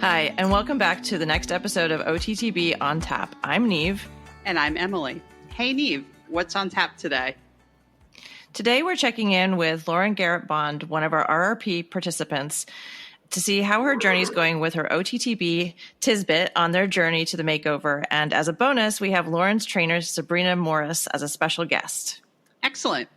Hi, and welcome back to the next episode of OTTB on Tap. I'm Neve. And I'm Emily. Hey, Neve, what's on tap today? Today, we're checking in with Lauren Garrett-Bond, one of our RRP participants, to see how her journey is going with her OTTB Tizbit on their journey to the makeover. And as a bonus, we have Lauren's trainer, Sabrina Morris, as a special guest. Excellent.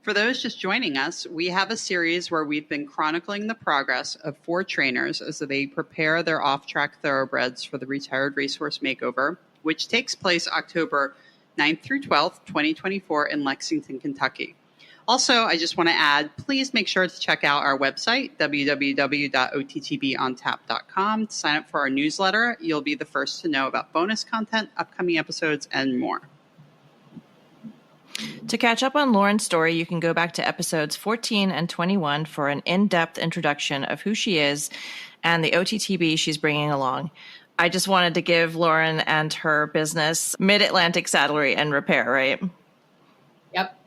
For those just joining us, we have a series where we've been chronicling the progress of 4 trainers as they prepare their off-track thoroughbreds for the Retired Racehorse Makeover, which takes place October 9th through 12th, 2024 in Lexington, Kentucky. Also, I just want to add, please make sure to check out our website, www.ottbontap.com, to sign up for our newsletter. You'll be the first to know about bonus content, upcoming episodes, and more. To catch up on Lauren's story, you can go back to episodes 14 and 21 for an in-depth introduction of who she is and the OTTB she's bringing along. I just wanted to give Lauren and her business Mid-Atlantic Saddlery and Repair, right? Yep.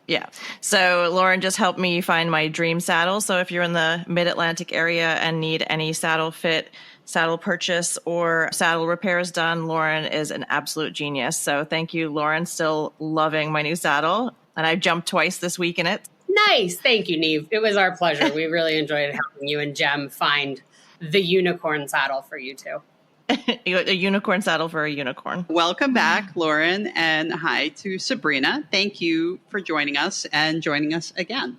Yeah. So Lauren just helped me find my dream saddle. So if you're in the Mid-Atlantic area and need any saddle fit, saddle purchase, or saddle repairs done, Lauren is an absolute genius. So thank you, Lauren. Still loving my new saddle. And I jumped twice this week in it. Nice. Thank you, Neve. It was our pleasure. We really enjoyed helping you and Jem find the unicorn saddle for you two. A unicorn saddle for a unicorn. Welcome back, Lauren, and hi to Sabrina. Thank you for joining us and joining us again.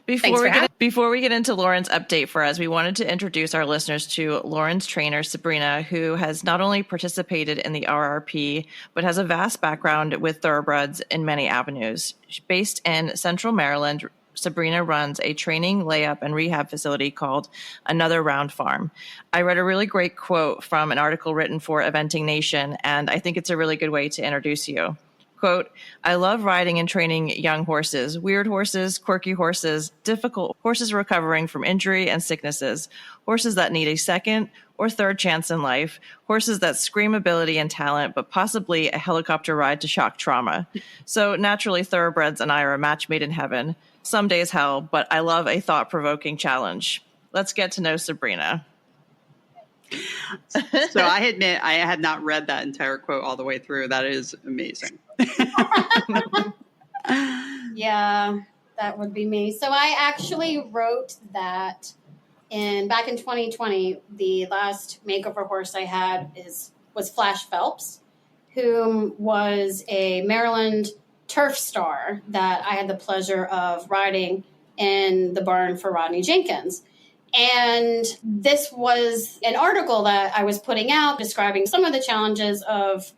Before we get into Lauren's update for us, we wanted to introduce our listeners to Lauren's trainer, Sabrina, who has not only participated in the RRP, but has a vast background with thoroughbreds in many avenues. Based in Central Maryland, Sabrina runs a training, layup, and rehab facility called Another Round Farm. I read a really great quote from an article written for Eventing Nation, and I think it's a really good way to introduce you. Quote, I love riding and training young horses, weird horses, quirky horses, difficult horses recovering from injury and sicknesses, horses that need a second or third chance in life, horses that scream ability and talent, but possibly a helicopter ride to shock trauma. So naturally, thoroughbreds and I are a match made in heaven. Some days hell, but I love a thought-provoking challenge. Let's get to know Sabrina. So I admit I had not read that entire quote all the way through. That is amazing. Yeah, that would be me. So I actually wrote that back in 2020. The last makeover horse I had was Flash Phelps, whom was a Maryland turf star that I had the pleasure of riding in the barn for Rodney Jenkins. And this was an article that I was putting out describing some of the challenges of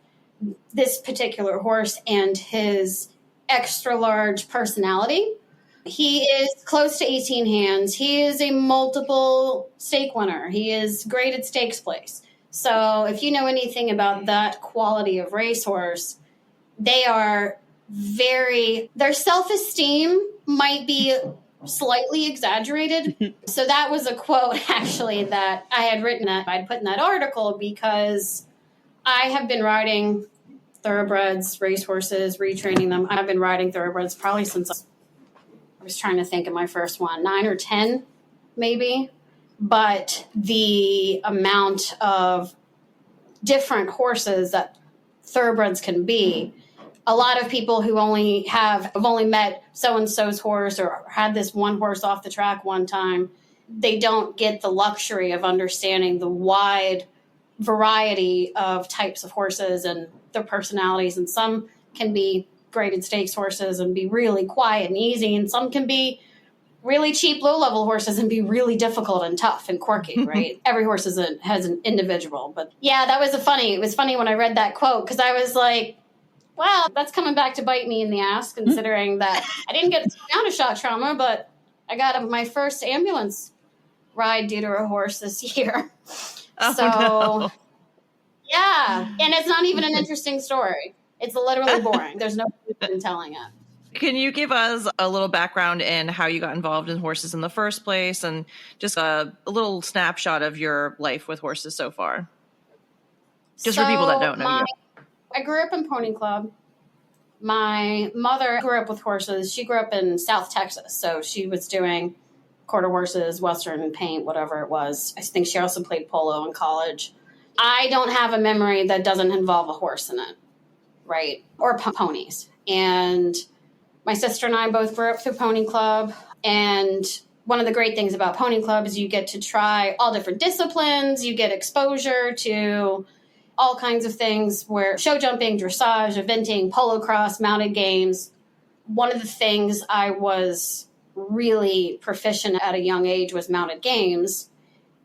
this particular horse and his extra large personality. He is close to 18 hands. He is a multiple stake winner. He is great at stakes place. So if you know anything about that quality of racehorse, their self-esteem might be slightly exaggerated. So that was a quote actually that I had written that I'd put in that article because I have been riding thoroughbreds, racehorses, retraining them. I've been riding thoroughbreds probably since I was trying to think of my first one, 9 or 10 maybe. But the amount of different horses that thoroughbreds can be, a lot of people who have only met so-and-so's horse or had this one horse off the track one time, they don't get the luxury of understanding the wide variety of types of horses and their personalities. And some can be graded stakes horses and be really quiet and easy. And some can be really cheap, low-level horses and be really difficult and tough and quirky, right? Every horse has an individual. But yeah, it was funny when I read that quote because I was like, wow, that's coming back to bite me in the ass, considering that I didn't get down to shock trauma, but I got my first ambulance ride due to a horse this year. No. Yeah. And it's not even an interesting story. It's literally boring. There's no point in telling it. Can you give us a little background in how you got involved in horses in the first place and just a little snapshot of your life with horses so far? Just for people that don't know you. I grew up in Pony Club. My mother grew up with horses. She grew up in South Texas, so she was doing quarter horses, Western paint, whatever it was. I think she also played polo in college. I don't have a memory that doesn't involve a horse in it, right? Or ponies. And my sister and I both grew up through Pony Club. And one of the great things about Pony Club is you get to try all different disciplines. You get exposure to all kinds of things where show jumping, dressage, eventing, polo cross, mounted games. One of the things I was really proficient at a young age was mounted games.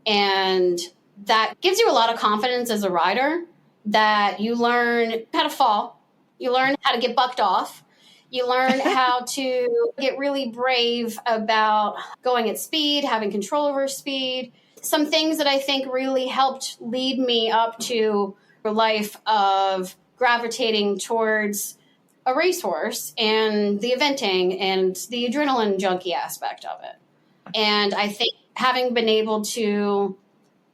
And that gives you a lot of confidence as a rider, that you learn how to fall. You learn how to get bucked off. You learn how to get really brave about going at speed, having control over speed. Some things that I think really helped lead me up to a life of gravitating towards a racehorse and the eventing and the adrenaline junkie aspect of it. And I think having been able to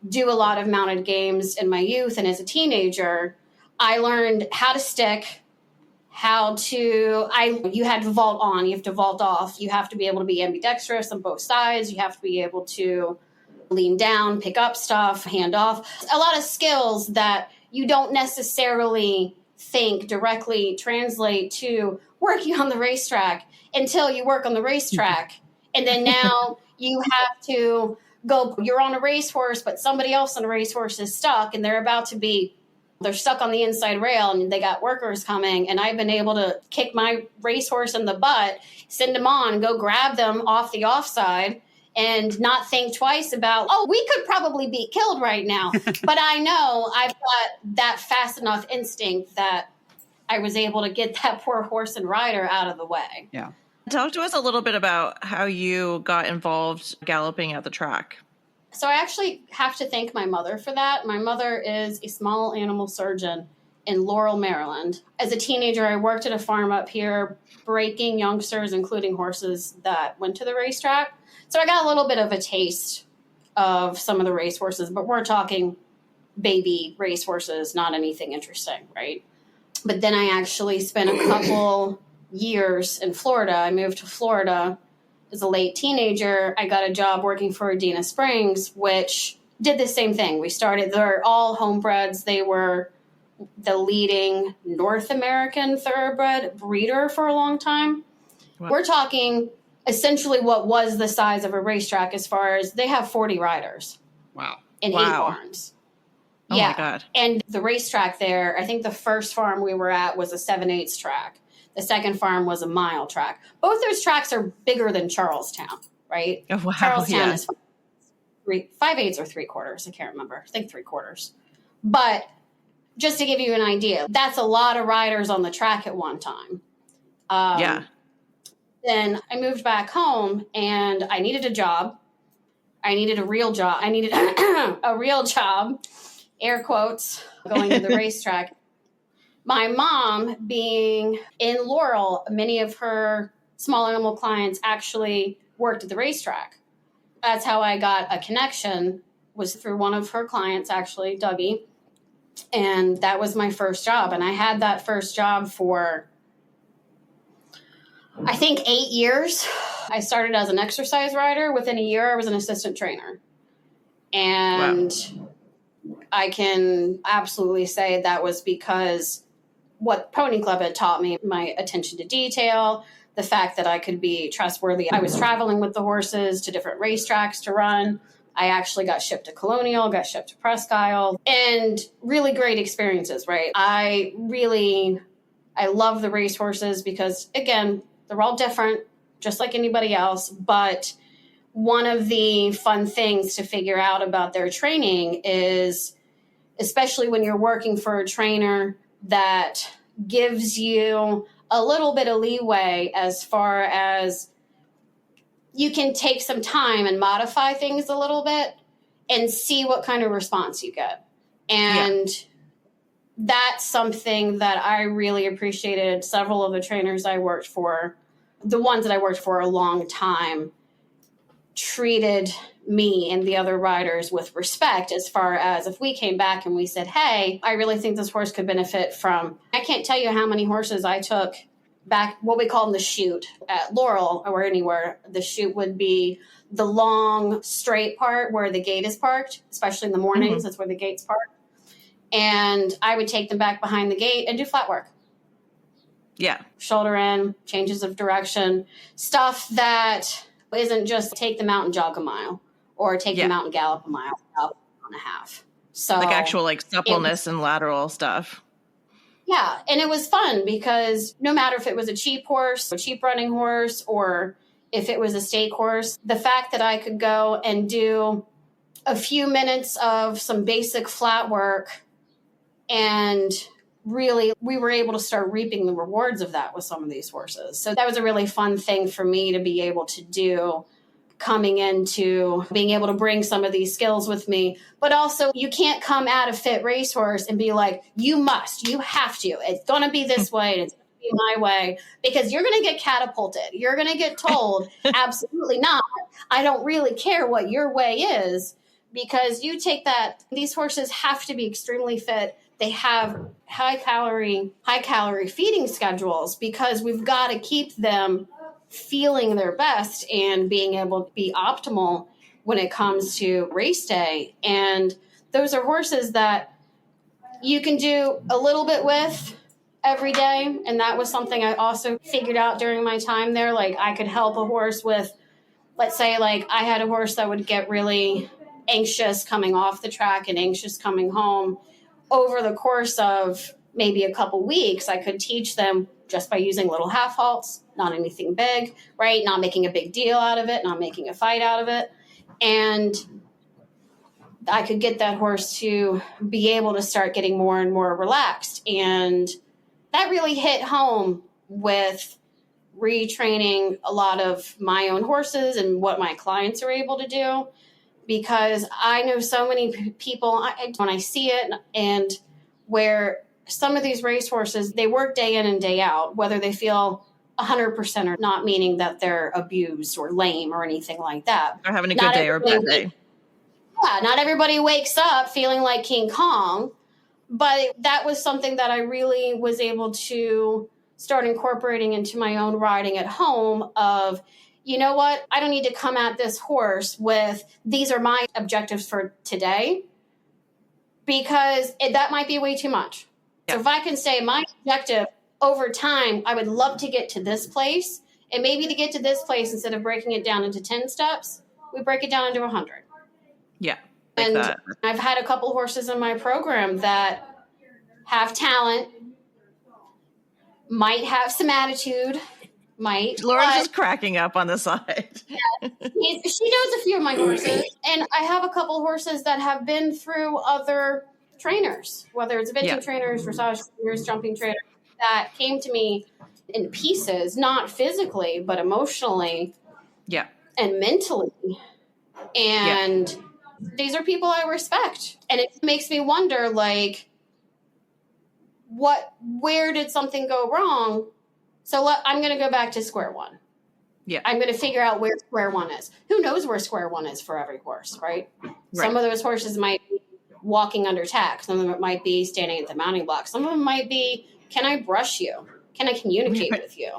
do a lot of mounted games in my youth and as a teenager, I learned how to stick, you had to vault on, you have to vault off, you have to be able to be ambidextrous on both sides, you have to be able to lean down, pick up stuff, hand off. A lot of skills that you don't necessarily think directly translate to working on the racetrack until you work on the racetrack. And then now you have to go, you're on a racehorse, but somebody else on a racehorse is stuck and they're stuck on the inside rail and they got workers coming. And I've been able to kick my racehorse in the butt, send them on, go grab them off the offside and not think twice about, we could probably be killed right now. But I know I've got that fast enough instinct that I was able to get that poor horse and rider out of the way. Yeah. Talk to us a little bit about how you got involved galloping at the track. So I actually have to thank my mother for that. My mother is a small animal surgeon in Laurel, Maryland. As a teenager, I worked at a farm up here, breaking youngsters, including horses that went to the racetrack. So I got a little bit of a taste of some of the racehorses, but we're talking baby racehorses, not anything interesting, right? But then I actually spent a couple years in Florida. I moved to Florida as a late teenager. I got a job working for Adena Springs, which did the same thing. They're all homebreds. They were the leading North American thoroughbred breeder for a long time. Wow. We're talking essentially what was the size of a racetrack as far as they have 40 riders. Wow. And 8 barns. Oh my God. And the racetrack there, I think the first farm we were at was a 7/8 track. The second farm was a mile track. Both those tracks are bigger than Charlestown, right? Oh, wow. Charlestown is 5/8 or 3/4. I can't remember. I think 3/4. But just to give you an idea, that's a lot of riders on the track at one time. Then I moved back home and I needed a job. I needed a real job. I needed a real job, air quotes, going to the racetrack. My mom, being in Laurel, many of her small animal clients actually worked at the racetrack. That's how I got a connection, was through one of her clients, actually, Dougie. And that was my first job. And I had that first job for, I think, 8 years. I started as an exercise rider. Within a year, I was an assistant trainer. And I can absolutely say that was because what Pony Club had taught me, my attention to detail, the fact that I could be trustworthy. I was traveling with the horses to different racetracks to run. I actually got shipped to Colonial, got shipped to Presque Isle, and really great experiences, right? I love the racehorses because, again, they're all different, just like anybody else. But one of the fun things to figure out about their training is, especially when you're working for a trainer that gives you a little bit of leeway as far as you can take some time and modify things a little bit and see what kind of response you get. And that's something that I really appreciated. Several of the trainers I worked for, the ones that I worked for a long time, treated me and the other riders with respect, as far as if we came back and we said, hey, I really think this horse could benefit from, I can't tell you how many horses I took back, what we call the chute at Laurel or anywhere. The chute would be the long straight part where the gate is parked, especially in the mornings. Mm-hmm. That's where the gate's parked. And I would take them back behind the gate and do flat work. Yeah. Shoulder in, changes of direction, stuff that isn't just take them out and jog a mile or take them out and gallop a mile and a half. So like actual like suppleness and lateral stuff. Yeah. And it was fun because no matter if it was a cheap horse, a cheap running horse, or if it was a stake horse, the fact that I could go and do a few minutes of some basic flat work and really we were able to start reaping the rewards of that with some of these horses. So that was a really fun thing for me to be able to do, coming into being able to bring some of these skills with me. But also you can't come at a fit racehorse and be like, you have to, it's going to be this way. And it's going to be my way, because you're going to get catapulted. You're going to get told, absolutely not. I don't really care what your way is, because you take that. These horses have to be extremely fit. They have high calorie feeding schedules, because we've got to keep them feeling their best and being able to be optimal when it comes to race day. And those are horses that you can do a little bit with every day. And that was something I also figured out during my time there. Like I could help a horse with, let's say, like I had a horse that would get really anxious coming off the track and anxious coming home. Over the course of maybe a couple weeks, I could teach them just by using little half halts, not anything big, right? Not making a big deal out of it, not making a fight out of it. And I could get that horse to be able to start getting more and more relaxed. And that really hit home with retraining a lot of my own horses and what my clients are able to do. Because I know so many people, when I see it, and where some of these racehorses, they work day in and day out, whether they feel 100% or not, meaning that they're abused or lame or anything like that. They're having a good day or a bad day. Yeah, not everybody wakes up feeling like King Kong, but that was something that I really was able to start incorporating into my own riding at home of, you know what? I don't need to come at this horse with, these are my objectives for today, because that might be way too much. Yeah. So if I can say my objective over time, I would love to get to this place, and maybe to get to this place, instead of breaking it down into 10 steps, we break it down into 100. Yeah. Like and that. I've had a couple horses in my program that have talent, might have some attitude, Lauren's just cracking up on the side. Yeah, she knows a few of my horses, and I have a couple horses that have been through other trainers, whether it's eventing trainers, dressage trainers, jumping trainers, that came to me in pieces, not physically, but emotionally, and mentally. And these are people I respect, and it makes me wonder, like, where did something go wrong? So I'm going to go back to square one. Yeah. I'm going to figure out where square one is. Who knows where square one is for every horse, right? Some of those horses might be walking under tack. Some of them might be standing at the mounting block. Some of them might be, can I brush you? Can I communicate with you?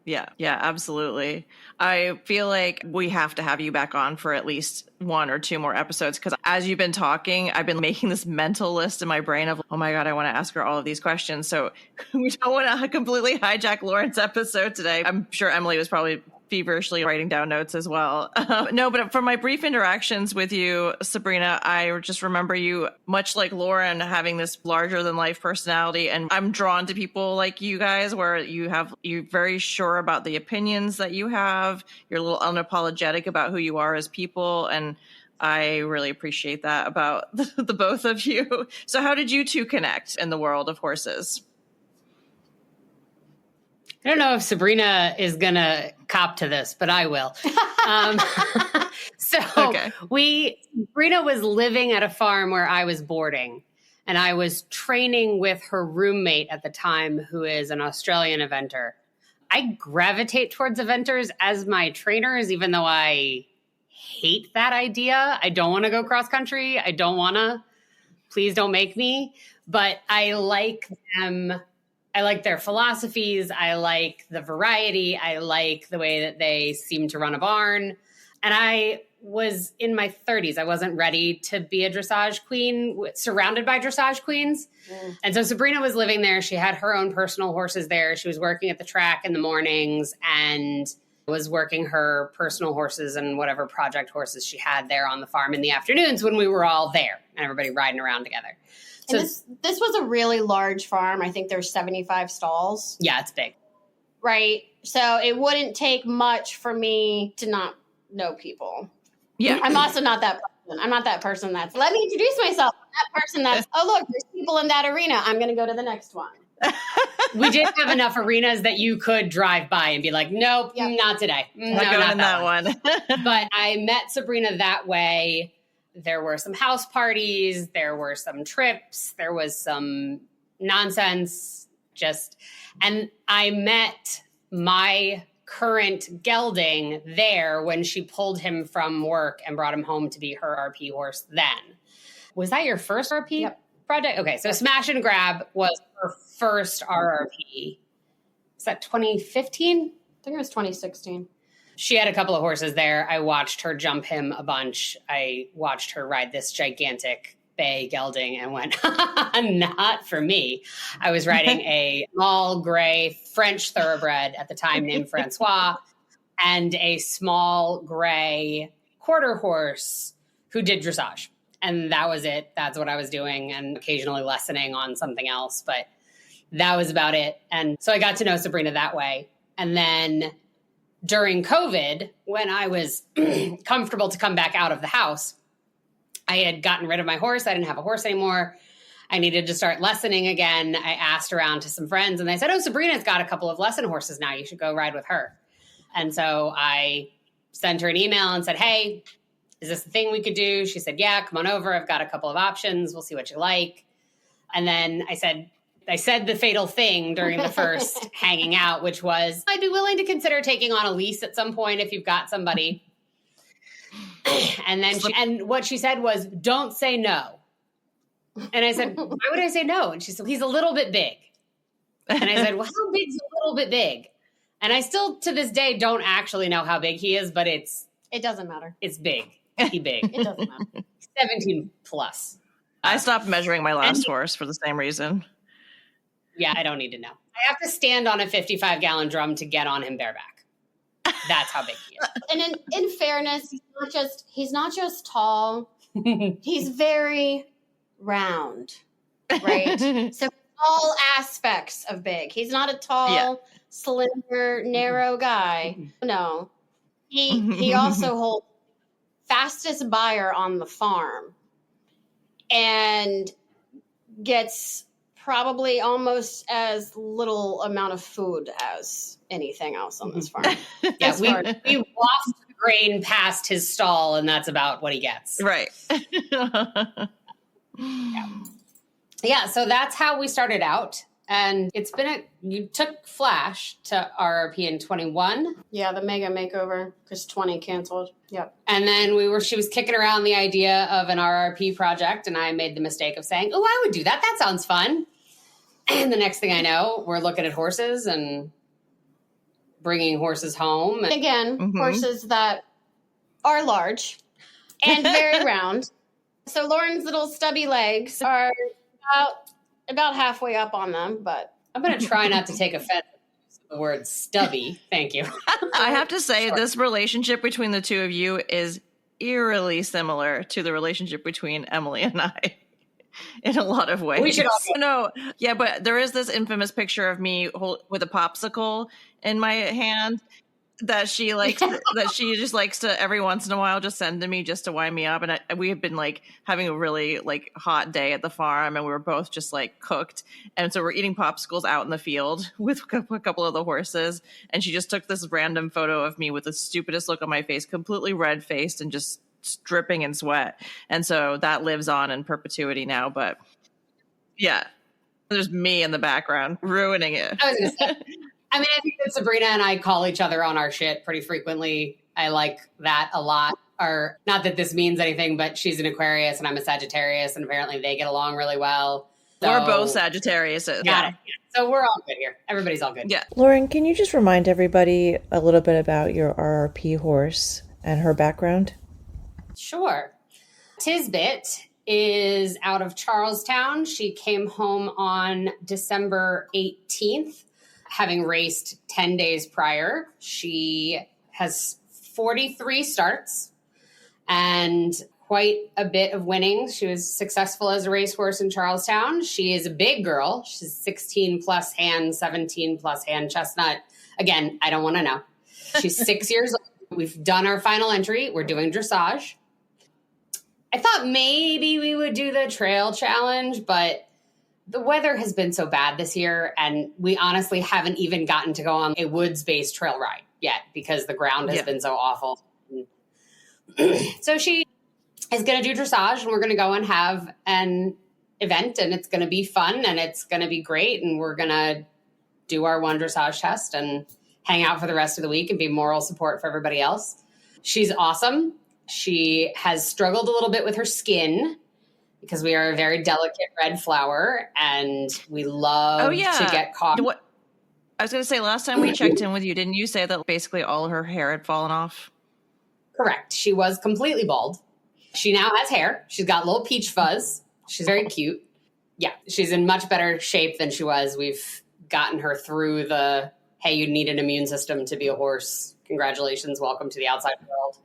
Yeah, absolutely. I feel like we have to have you back on for at least 1 or 2 more episodes, because as you've been talking, I've been making this mental list in my brain of, oh my God, I want to ask her all of these questions. So we don't want to completely hijack Lauren's episode today. I'm sure Emily was probably feverishly writing down notes as well. No, but from my brief interactions with you, Sabrina, I just remember you, much like Lauren, having this larger than life personality. And I'm drawn to people like you guys, where you're very sure about the opinions that you have. You're a little unapologetic about who you are as people. And I really appreciate that about the both of you. So how did you two connect in the world of horses? I don't know if Sabrina is going to cop to this, but I will. Sabrina was living at a farm where I was boarding, and I was training with her roommate at the time, who is an Australian eventer. I gravitate towards eventers as my trainers, even though I hate that idea. I don't want to go cross country. Please don't make me. But I like them I like their philosophies. I like the variety. I like the way that they seem to run a barn. And I was in my 30s. I wasn't ready to be a dressage queen surrounded by dressage queens. And so Sabrina was living there. She had her own personal horses there. She was working at the track in the mornings and was working her personal horses and whatever project horses she had there on the farm in the afternoons when we were all there and everybody riding around together. So and this was a really large farm. I think there's 75 stalls. Yeah, it's big. Right. So it wouldn't take much for me to not know people. Yeah. I'm also not that person. I'm not that person that's, let me introduce myself. I'm that person that's, oh, look, there's people in that arena. I'm going to go to the next one. We did have enough arenas that you could drive by and be like, nope, not today. Not going in that one. But I met Sabrina that way. There were some house parties. There were some trips. There was some nonsense. And I met my current gelding there when she pulled him from work and brought him home to be her RP horse then. Was that your first RP project? Okay, so Smash and Grab was her first RRP. Is that 2015? I think it was 2016. She had a couple of horses there. I watched her jump him a bunch. I watched her ride this gigantic bay gelding and went, not for me. I was riding a small gray French thoroughbred at the time named Francois and a small gray quarter horse who did dressage. And that was it. That's what I was doing and occasionally lessoning on something else. But that was about it. And so I got to know Sabrina that way. And then during COVID, when I was comfortable to come back out of the house, I had gotten rid of my horse. I didn't have a horse anymore. I needed to start lessoning again. I asked around to some friends and they said, oh, Sabrina's got a couple of lesson horses now. You should go ride with her. And so I sent her an email and said, hey, is this the thing we could do? She said, yeah, come on over. I've got a couple of options. We'll see what you like. And then I said the fatal thing during the first hanging out, which was, I'd be willing to consider taking on a lease at some point if you've got somebody. And then what she said was, don't say no. And I said, why would I say no? And she said, he's a little bit big. And I said, well, how big's a little bit big? And I still, to this day, don't actually know how big he is, but it doesn't matter. It's big. He big. It doesn't matter. 17 plus. I stopped measuring my last horse for the same reason. Yeah, I don't need to know. I have to stand on a 55-gallon drum to get on him bareback. That's how big he is. And in fairness, he's not just tall. He's very round, right? So all aspects of big. He's not a tall, slender, narrow guy. No. He also holds fastest buyer on the farm and gets probably almost as little amount of food as anything else on this farm. Yeah, we waft the grain past his stall, and that's about what he gets. Right. Yeah, so that's how we started out. And it's been you took Flash to RRP in 21. Yeah, the mega makeover, because 20 canceled. Yep. And then she was kicking around the idea of an RRP project, and I made the mistake of saying, oh, I would do that. That sounds fun. And the next thing I know, we're looking at horses and bringing horses home. And again, horses that are large and very round. So Lauren's little stubby legs are about halfway up on them, but I'm going to try not to take offense to the word stubby. Thank you. I have to say, this relationship between the two of you is eerily similar to the relationship between Emily and I in a lot of ways. We should all No, yeah, but there is this infamous picture of me with a popsicle in my hand that she likes that she just likes to every once in a while just send to me just to wind me up. And we have been like having a really like hot day at the farm, and we were both just like cooked, and so we're eating popsicles out in the field with a couple of the horses, and she just took this random photo of me with the stupidest look on my face, completely red faced and just dripping in sweat. And so that lives on in perpetuity now. But yeah, there's me in the background ruining it. I was gonna say, I mean, I think that Sabrina and I call each other on our shit pretty frequently. I like that a lot. Or not that this means anything, but she's an Aquarius and I'm a Sagittarius, and apparently they get along really well. We're both Sagittarius. Got it. Yeah. So we're all good here. Everybody's all good. Yeah. Lauren, can you just remind everybody a little bit about your RRP horse and her background? Sure. Tizbit is out of Charlestown. She came home on December 18th, having raced 10 days prior. She has 43 starts and quite a bit of winnings. She was successful as a racehorse in Charlestown. She is a big girl. She's 16 plus hand, 17 plus hand chestnut. Again, I don't want to know. She's 6 years old. We've done our final entry. We're doing dressage. I thought maybe we would do the trail challenge, but the weather has been so bad this year, and we honestly haven't even gotten to go on a woods-based trail ride yet because the ground has been so awful. So she is going to do dressage, and we're going to go and have an event, and it's going to be fun, and it's going to be great, and we're going to do our one dressage test and hang out for the rest of the week and be moral support for everybody else. She's awesome. She has struggled a little bit with her skin because we are a very delicate red flower, and we love to get caught. What I was going to say, last time we checked in with you, didn't you say that basically all of her hair had fallen off? Correct. She was completely bald. She now has hair. She's got little peach fuzz. She's very cute. Yeah, she's in much better shape than she was. We've gotten her through the, hey, you need an immune system to be a horse. Congratulations. Welcome to the outside world.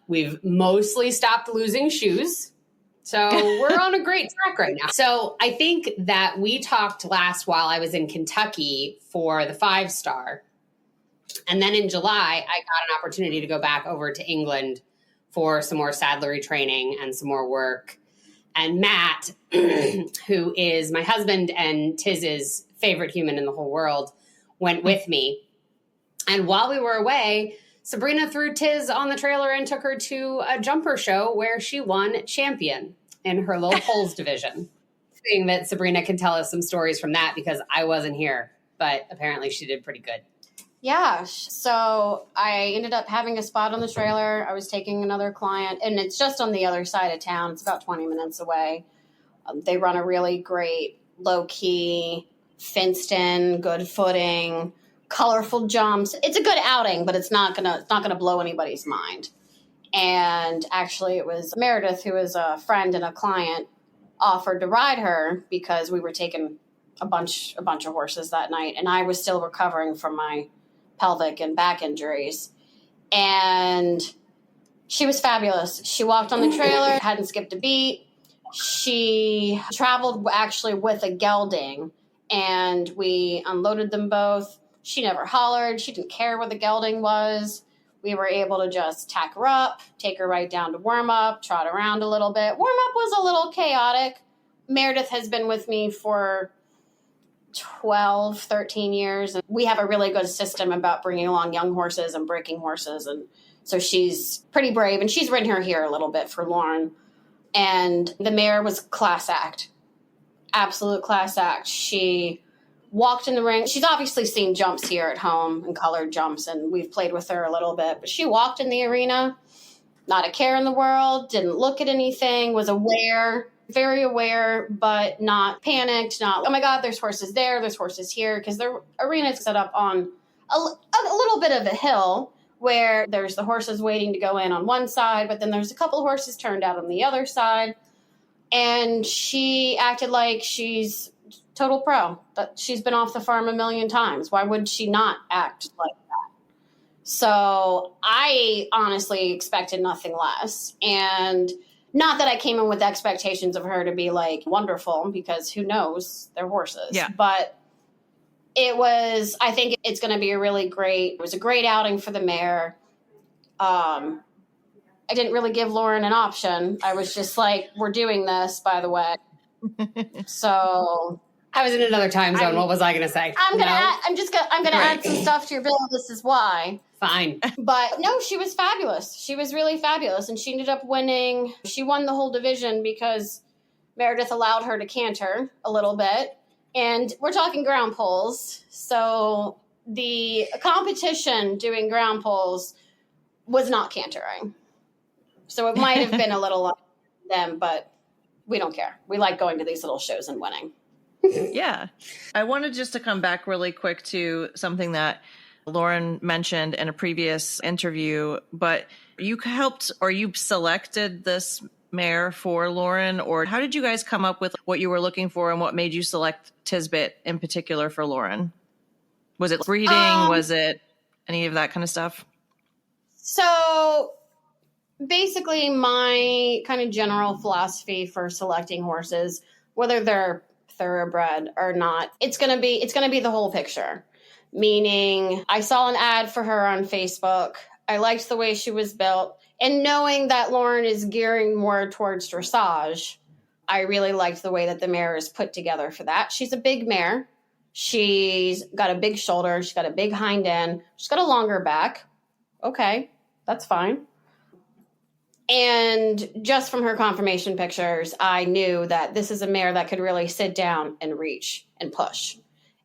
We've mostly stopped losing shoes. So we're on a great track right now. So I think that we talked last while I was in Kentucky for the 5-star. And then in July, I got an opportunity to go back over to England for some more saddlery training and some more work. And Matt, who is my husband and Tiz's favorite human in the whole world, went with me. And while we were away, Sabrina threw Tiz on the trailer and took her to a jumper show where she won champion in her little poles division. Seeing that Sabrina can tell us some stories from that because I wasn't here, but apparently she did pretty good. Yeah, so I ended up having a spot on the trailer. I was taking another client, and it's just on the other side of town. It's about 20 minutes away. They run a really great, low-key, fenced-in, good footing, colorful jumps. It's a good outing, but it's not gonna blow anybody's mind. And actually, it was Meredith, who is a friend and a client, offered to ride her because we were taking a bunch of horses that night, and I was still recovering from my pelvic and back injuries. And she was fabulous. She walked on the trailer, hadn't skipped a beat. She traveled actually with a gelding, and we unloaded them both. She never hollered. She didn't care what the gelding was. We were able to just tack her up, take her right down to warm up, trot around a little bit. Warm up was a little chaotic. Meredith has been with me for 12, 13 years. And we have a really good system about bringing along young horses and breaking horses. And so she's pretty brave. And she's ridden her here a little bit for Lauren. And the mare was class act. Absolute class act. She walked in the ring. She's obviously seen jumps here at home and colored jumps, and we've played with her a little bit. But she walked in the arena, not a care in the world, didn't look at anything, was aware, very aware, but not panicked, not, oh my God, there's horses there, there's horses here, because the arena is set up on a little bit of a hill where there's the horses waiting to go in on one side, but then there's a couple horses turned out on the other side. And she acted like she's total pro, but she's been off the farm a million times. Why would she not act like that? So I honestly expected nothing less. And not that I came in with expectations of her to be like wonderful, because who knows, they're horses. Yeah. But I think it's going to be it was a great outing for the mare. I didn't really give Lauren an option. I was just like, we're doing this, by the way. So I was in another time zone. What was I going to say? I'm going to add some stuff to your bill. This is why. Fine. But no, she was fabulous. She was really fabulous. And she ended up winning. She won the whole division because Meredith allowed her to canter a little bit. And we're talking ground poles. So the competition doing ground poles was not cantering. So it might have been a little like them, but we don't care. We like going to these little shows and winning. Yeah. I wanted just to come back really quick to something that Lauren mentioned in a previous interview, but you helped or you selected this mare for Lauren, or how did you guys come up with what you were looking for and what made you select Tizbit in particular for Lauren? Was it breeding? Was it any of that kind of stuff? So basically my kind of general philosophy for selecting horses, whether they're thoroughbred or not, it's going to be the whole picture. Meaning I saw an ad for her on Facebook. I liked the way she was built. And knowing that Lauren is gearing more towards dressage, I really liked the way that the mare is put together for that. She's a big mare. She's got a big shoulder. She's got a big hind end. She's got a longer back. Okay, that's fine. And just from her confirmation pictures, I knew that this is a mare that could really sit down and reach and push.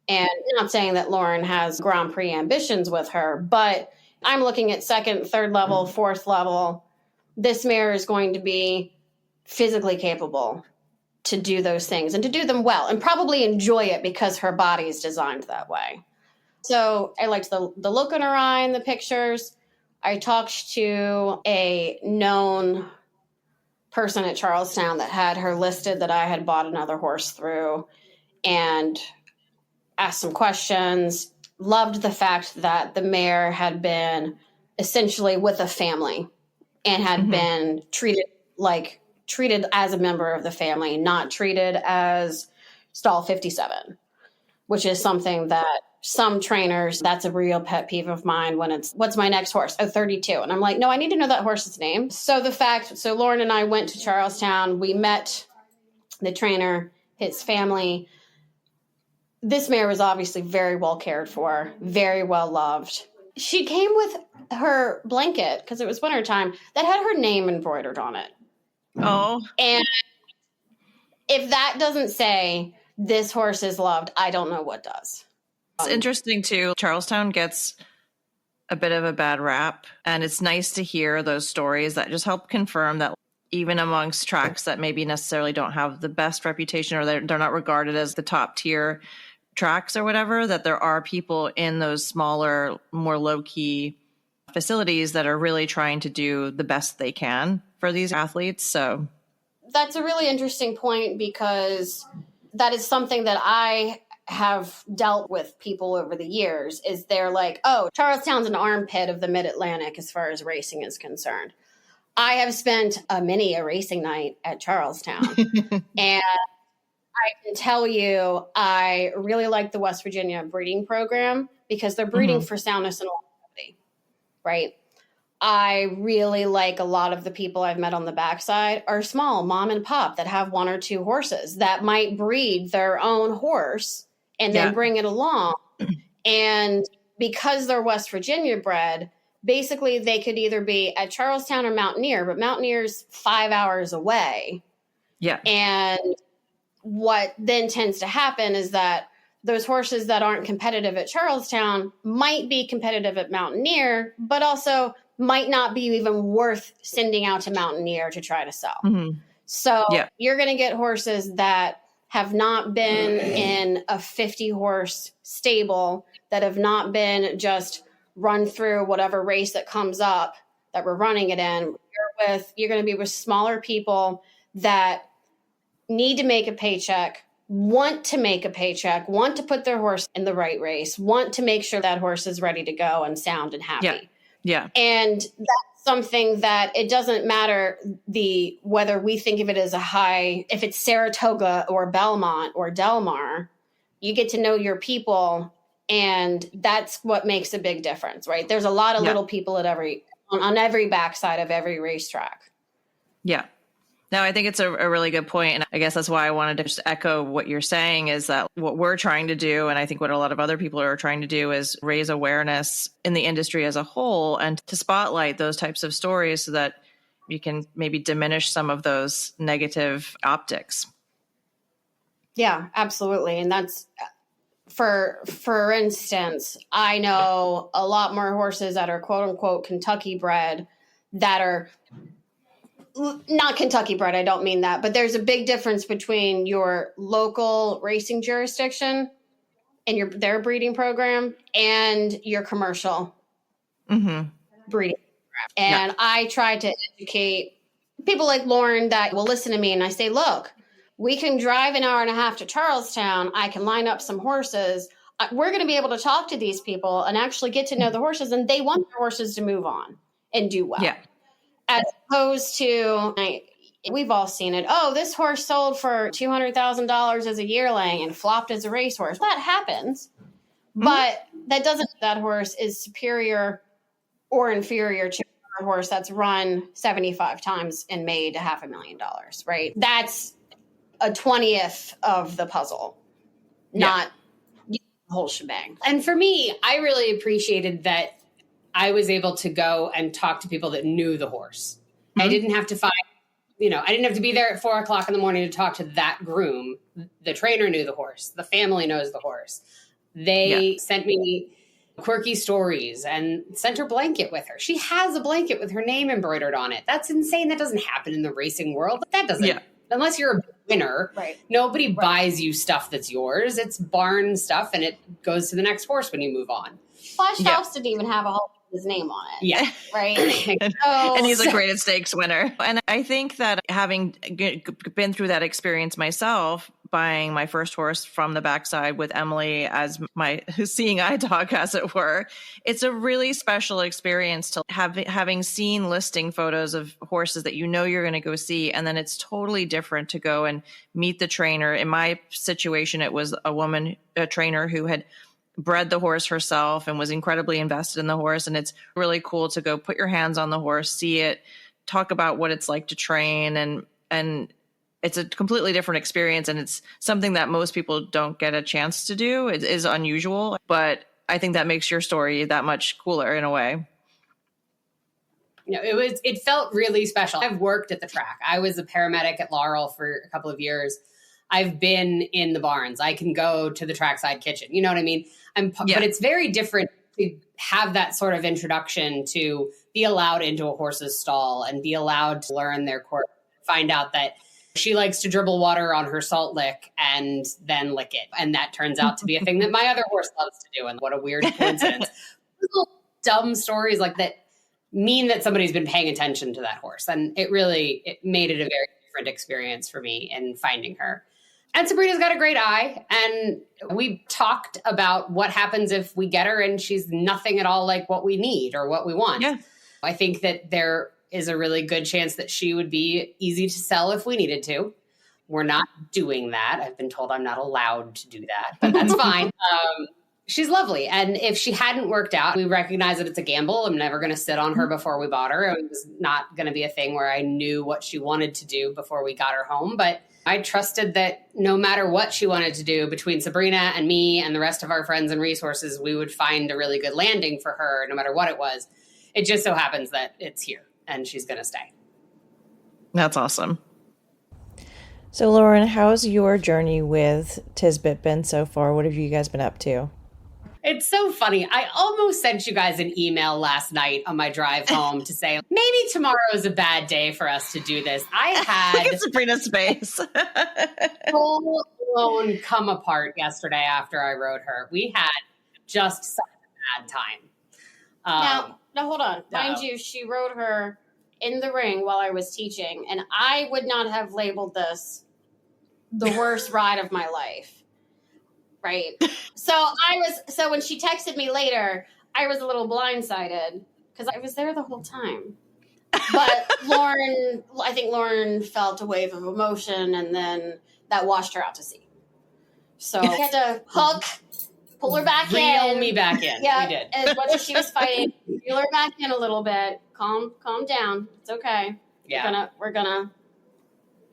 And I'm not saying that Lauren has Grand Prix ambitions with her, but I'm looking at second, third level, fourth level. This mare is going to be physically capable to do those things and to do them well and probably enjoy it because her body is designed that way. So I liked the look in her eye in the pictures. I talked to a known person at Charlestown that had her listed that I had bought another horse through and asked some questions. Loved the fact that the mare had been essentially with a family and had been treated as a member of the family, not treated as stall 57, which is something that some trainers, that's a real pet peeve of mine when it's, what's my next horse? Oh, 32. And I'm like, no, I need to know that horse's name. So Lauren and I went to Charlestown. We met the trainer, his family. This mare was obviously very well cared for, very well loved. She came with her blanket, because it was wintertime, that had her name embroidered on it. Oh. And if that doesn't say this horse is loved, I don't know what does. It's interesting too. Charlestown gets a bit of a bad rap, and it's nice to hear those stories that just help confirm that even amongst tracks that maybe necessarily don't have the best reputation or they're not regarded as the top tier tracks or whatever, that there are people in those smaller, more low-key facilities that are really trying to do the best they can for these athletes. So that's a really interesting point, because that is something that I have dealt with people over the years. Is they're like, oh, Charlestown's an armpit of the Mid-Atlantic as far as racing is concerned. I have spent a racing night at Charlestown and I can tell you, I really like the West Virginia breeding program because they're breeding for soundness and longevity, right? I really like a lot of the people I've met on the backside are small mom and pop that have one or two horses that might breed their own horse and then bring it along. And because they're West Virginia bred, basically they could either be at Charlestown or Mountaineer, but Mountaineer's 5 hours away. Yeah. And what then tends to happen is that those horses that aren't competitive at Charlestown might be competitive at Mountaineer, but also might not be even worth sending out to Mountaineer to try to sell. So you're going to get horses that have not been in a 50 horse stable, that have not been just run through whatever race that comes up that we're running it in. You're going to be with smaller people that need to make a paycheck, want to make a paycheck, want to put their horse in the right race, want to make sure that horse is ready to go and sound and happy. Yeah. And that's something that it doesn't matter whether we think of it as a high, if it's Saratoga or Belmont or Del Mar, you get to know your people, and that's what makes a big difference, right? There's a lot of little people at on every backside of every racetrack. Yeah. No, I think it's a really good point. And I guess that's why I wanted to just echo what you're saying, is that what we're trying to do, and I think what a lot of other people are trying to do, is raise awareness in the industry as a whole and to spotlight those types of stories so that you can maybe diminish some of those negative optics. Yeah, absolutely. And that's, for instance, I know a lot more horses that are quote unquote Kentucky bred that are not Kentucky bred, I don't mean that, but there's a big difference between your local racing jurisdiction and their breeding program and your commercial breeding program. And I try to educate people like Lauren that will listen to me, and I say, look, we can drive an hour and a half to Charlestown. I can line up some horses. We're going to be able to talk to these people and actually get to know the horses, and they want their horses to move on and do well. Yeah. As opposed to, we've all seen it. Oh, this horse sold for $200,000 as a yearling and flopped as a racehorse. That happens, but that doesn't mean that horse is superior or inferior to a horse that's run 75 times and made $500,000, right? That's a 20th of the puzzle, not the whole shebang. And for me, I really appreciated that I was able to go and talk to people that knew the horse. I didn't have to I didn't have to be there at 4:00 in the morning to talk to that groom. The trainer knew the horse. The family knows the horse. They sent me quirky stories and sent her blanket with her. She has a blanket with her name embroidered on it. That's insane. That doesn't happen in the racing world. That doesn't, unless you're a winner, nobody buys you stuff that's yours. It's barn stuff, and it goes to the next horse when you move on. Flash Phelps didn't even have his name on it. Yeah. Right. And he's a graded stakes winner. And I think that having been through that experience myself, buying my first horse from the backside with Emily as my seeing eye dog, as it were, it's a really special experience to having seen listing photos of horses that you're going to go see. And then it's totally different to go and meet the trainer. In my situation, it was a trainer who had bred the horse herself and was incredibly invested in the horse. And it's really cool to go put your hands on the horse, see it, talk about what it's like to train. And it's a completely different experience. And it's something that most people don't get a chance to do. It is unusual, but I think that makes your story that much cooler in a way. It felt really special. I've worked at the track. I was a paramedic at Laurel for a couple of years. I've been in the barns. I can go to the trackside kitchen. You know what I mean? But it's very different to have that sort of introduction, to be allowed into a horse's stall and be allowed to learn their course, find out that she likes to dribble water on her salt lick and then lick it. And that turns out to be a thing that my other horse loves to do. And what a weird coincidence. Little dumb stories like that mean that somebody's been paying attention to that horse. And it made it a very different experience for me in finding her. And Sabrina's got a great eye. And we talked about what happens if we get her and she's nothing at all like what we need or what we want. Yeah. I think that there is a really good chance that she would be easy to sell if we needed to. We're not doing that. I've been told I'm not allowed to do that, but that's fine. She's lovely. And if she hadn't worked out, we recognize that it's a gamble. I'm never going to sit on her before we bought her. It was not going to be a thing where I knew what she wanted to do before we got her home. But I trusted that no matter what she wanted to do, between Sabrina and me and the rest of our friends and resources, we would find a really good landing for her no matter what it was. It just so happens that it's here and she's going to stay. That's awesome. So Lauren, how's your journey with Tizbit been so far? What have you guys been up to? It's so funny. I almost sent you guys an email last night on my drive home to say, maybe tomorrow is a bad day for us to do this. I had look at Sabrina's face. full blown come apart yesterday after I rode her. We had just such a bad time. Now hold on. Mind you, she rode her in the ring while I was teaching, and I would not have labeled the worst ride of my life. Right. So when she texted me later, I was a little blindsided because I was there the whole time. But I think Lauren felt a wave of emotion, and then that washed her out to sea. So I had to pull her back in. Reel me back in. Yeah. We did. As much as she was fighting, reel her back in a little bit. Calm down. It's okay. Yeah.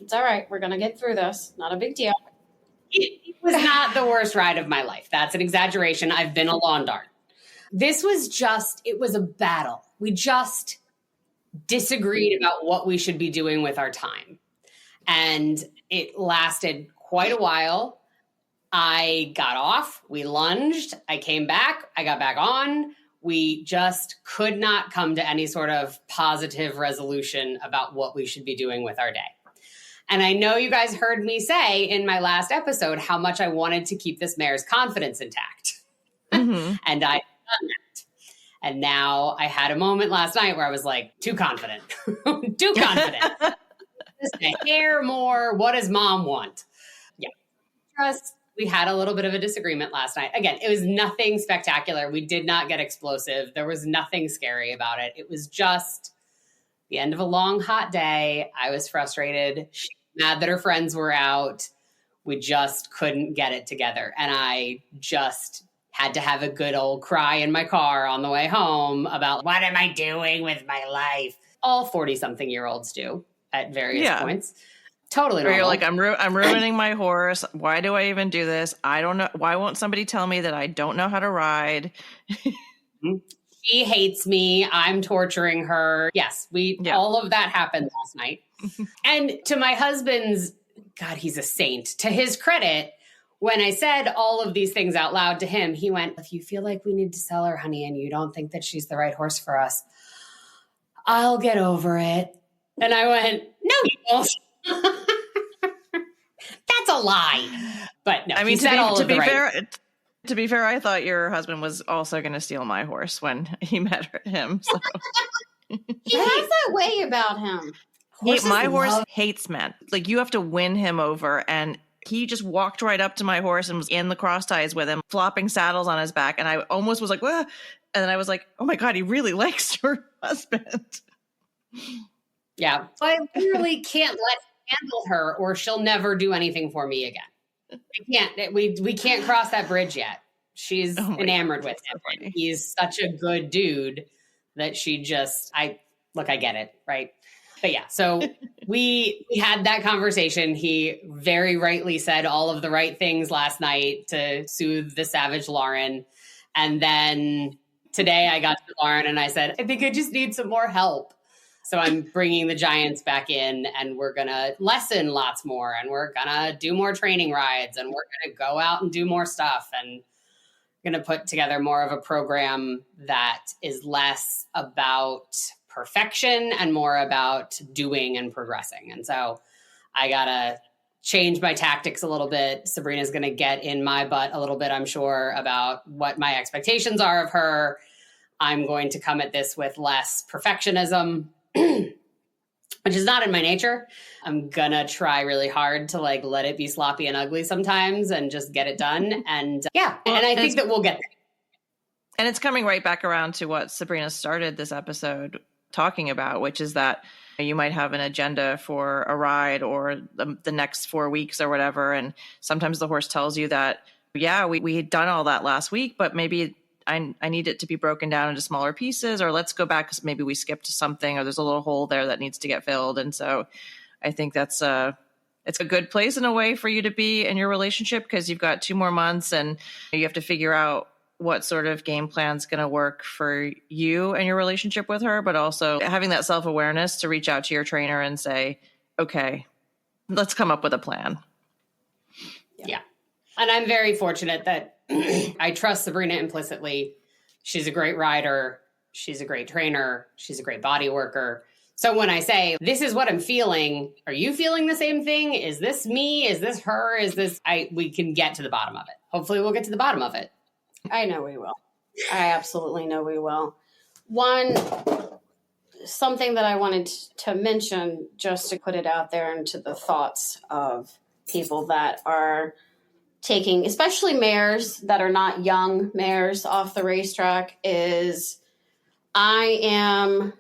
It's all right. We're going to get through this. Not a big deal. It was not the worst ride of my life. That's an exaggeration. I've been a lawn dart. This was it was a battle. We just disagreed about what we should be doing with our time. And it lasted quite a while. I got off. We lunged. I came back. I got back on. We just could not come to any sort of positive resolution about what we should be doing with our day. And I know you guys heard me say in my last episode how much I wanted to keep this mare's confidence intact. Mm-hmm. And I've done that. And now I had a moment last night where I was like, too confident. Too confident. Just a hair more. What does mom want? Yeah. Trust. We had a little bit of a disagreement last night. Again, it was nothing spectacular. We did not get explosive. There was nothing scary about it. It was just the end of a long, hot day. I was frustrated. She was mad that her friends were out. We just couldn't get it together. And I just had to have a good old cry in my car on the way home about what am I doing with my life? All 40-something-year-olds do at various points. Totally normal. You're like, I'm ruining my horse. Why do I even do this? I don't know. Why won't somebody tell me that I don't know how to ride? She hates me. I'm torturing her. Yes, all of that happened last night. And to my husband's, God, he's a saint. To his credit, when I said all of these things out loud to him, he went, if you feel like we need to sell her, honey, and you don't think that she's the right horse for us, I'll get over it. And I went, no, you won't. That's a lie. But no, I mean, to be fair, I thought your husband was also going to steal my horse when he met him. So. He has that way about him. My horse hates men. Like, you have to win him over. And he just walked right up to my horse and was in the cross ties with him, flopping saddles on his back. And I almost was like, "Wah!" And then I was like, oh my God, he really likes your husband. Yeah. I literally can't let him handle her or she'll never do anything for me again. We can't cross that bridge yet. She's enamored with him. And he's such a good dude that she just, I get it. Right. But yeah, so we had that conversation. He very rightly said all of the right things last night to soothe the savage Lauren. And then today I got to Lauren and I said, I think I just need some more help. So I'm bringing the giants back in and we're going to lesson lots more and we're going to do more training rides and we're going to go out and do more stuff and going to put together more of a program that is less about perfection and more about doing and progressing. And so I got to change my tactics a little bit. Sabrina's going to get in my butt a little bit, I'm sure, about what my expectations are of her. I'm going to come at this with less perfectionism, which is not in my nature. I'm going to try really hard to let it be sloppy and ugly sometimes and just get it done. And and I think that we'll get there. And it's coming right back around to what Sabrina started this episode talking about, which is that you might have an agenda for a ride or the next 4 weeks or whatever. And sometimes the horse tells you that, we had done all that last week, but maybe I need it to be broken down into smaller pieces, or let's go back because maybe we skipped something or there's a little hole there that needs to get filled. And so I think it's a good place in a way for you to be in your relationship because you've got 2 more months and you have to figure out what sort of game plan is going to work for you and your relationship with her, but also having that self-awareness to reach out to your trainer and say, okay, let's come up with a plan. Yeah. And I'm very fortunate that I trust Sabrina implicitly. She's a great rider. She's a great trainer. She's a great body worker. So when I say, this is what I'm feeling, are you feeling the same thing? Is this me? Is this her? We can get to the bottom of it. Hopefully we'll get to the bottom of it. I know we will. I absolutely know we will. Something that I wanted to mention, just to put it out there into the thoughts of people that are taking, especially mares that are not young mares off the racetrack, is I am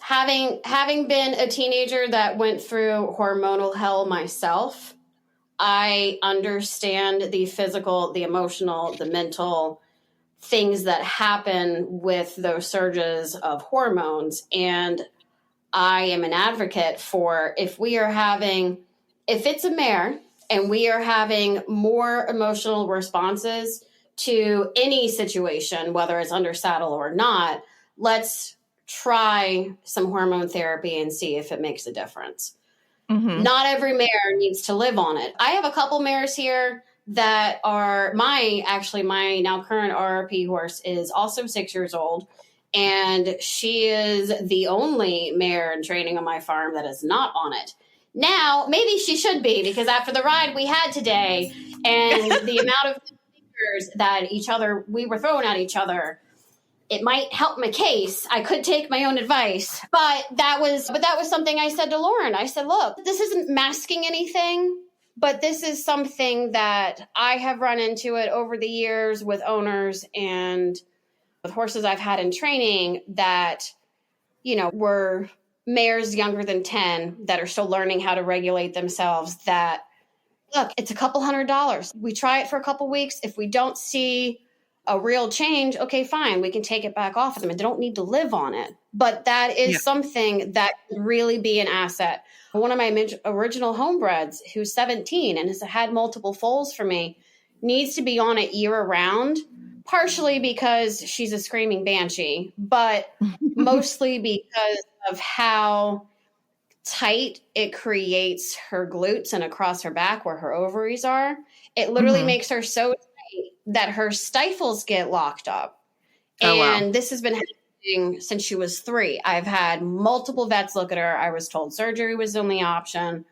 having been a teenager that went through hormonal hell myself. I understand the physical, the emotional, the mental things that happen with those surges of hormones. And I am an advocate for if it's a mare and we are having more emotional responses to any situation, whether it's under saddle or not, let's try some hormone therapy and see if it makes a difference. Mm-hmm. Not every mare needs to live on it. I have a couple mares here that are my now current RRP horse is also 6 years old. And she is the only mare in training on my farm that is not on it. Now, maybe she should be, because after the ride we had today and the amount of fingers that we were throwing at each other, it might help my case. I could take my own advice, but that was something I said to Lauren. I said, look, this isn't masking anything, but this is something that I have run into it over the years with owners and with horses I've had in training that, were mares younger than 10 that are still learning how to regulate themselves, that, look, it's a couple $100. We try it for a couple weeks. If we don't see a real change, okay, fine, we can take it back off of them and they don't need to live on it. But that is something that could really be an asset. One of my original homebreds, who's 17 and has had multiple foals for me, needs to be on it year round, partially because she's a screaming banshee, but mostly because of how tight it creates her glutes and across her back where her ovaries are. It literally makes her so tight that her stifles get locked up. And this has been happening since she was 3. I've had multiple vets look at her. I was told surgery was the only option.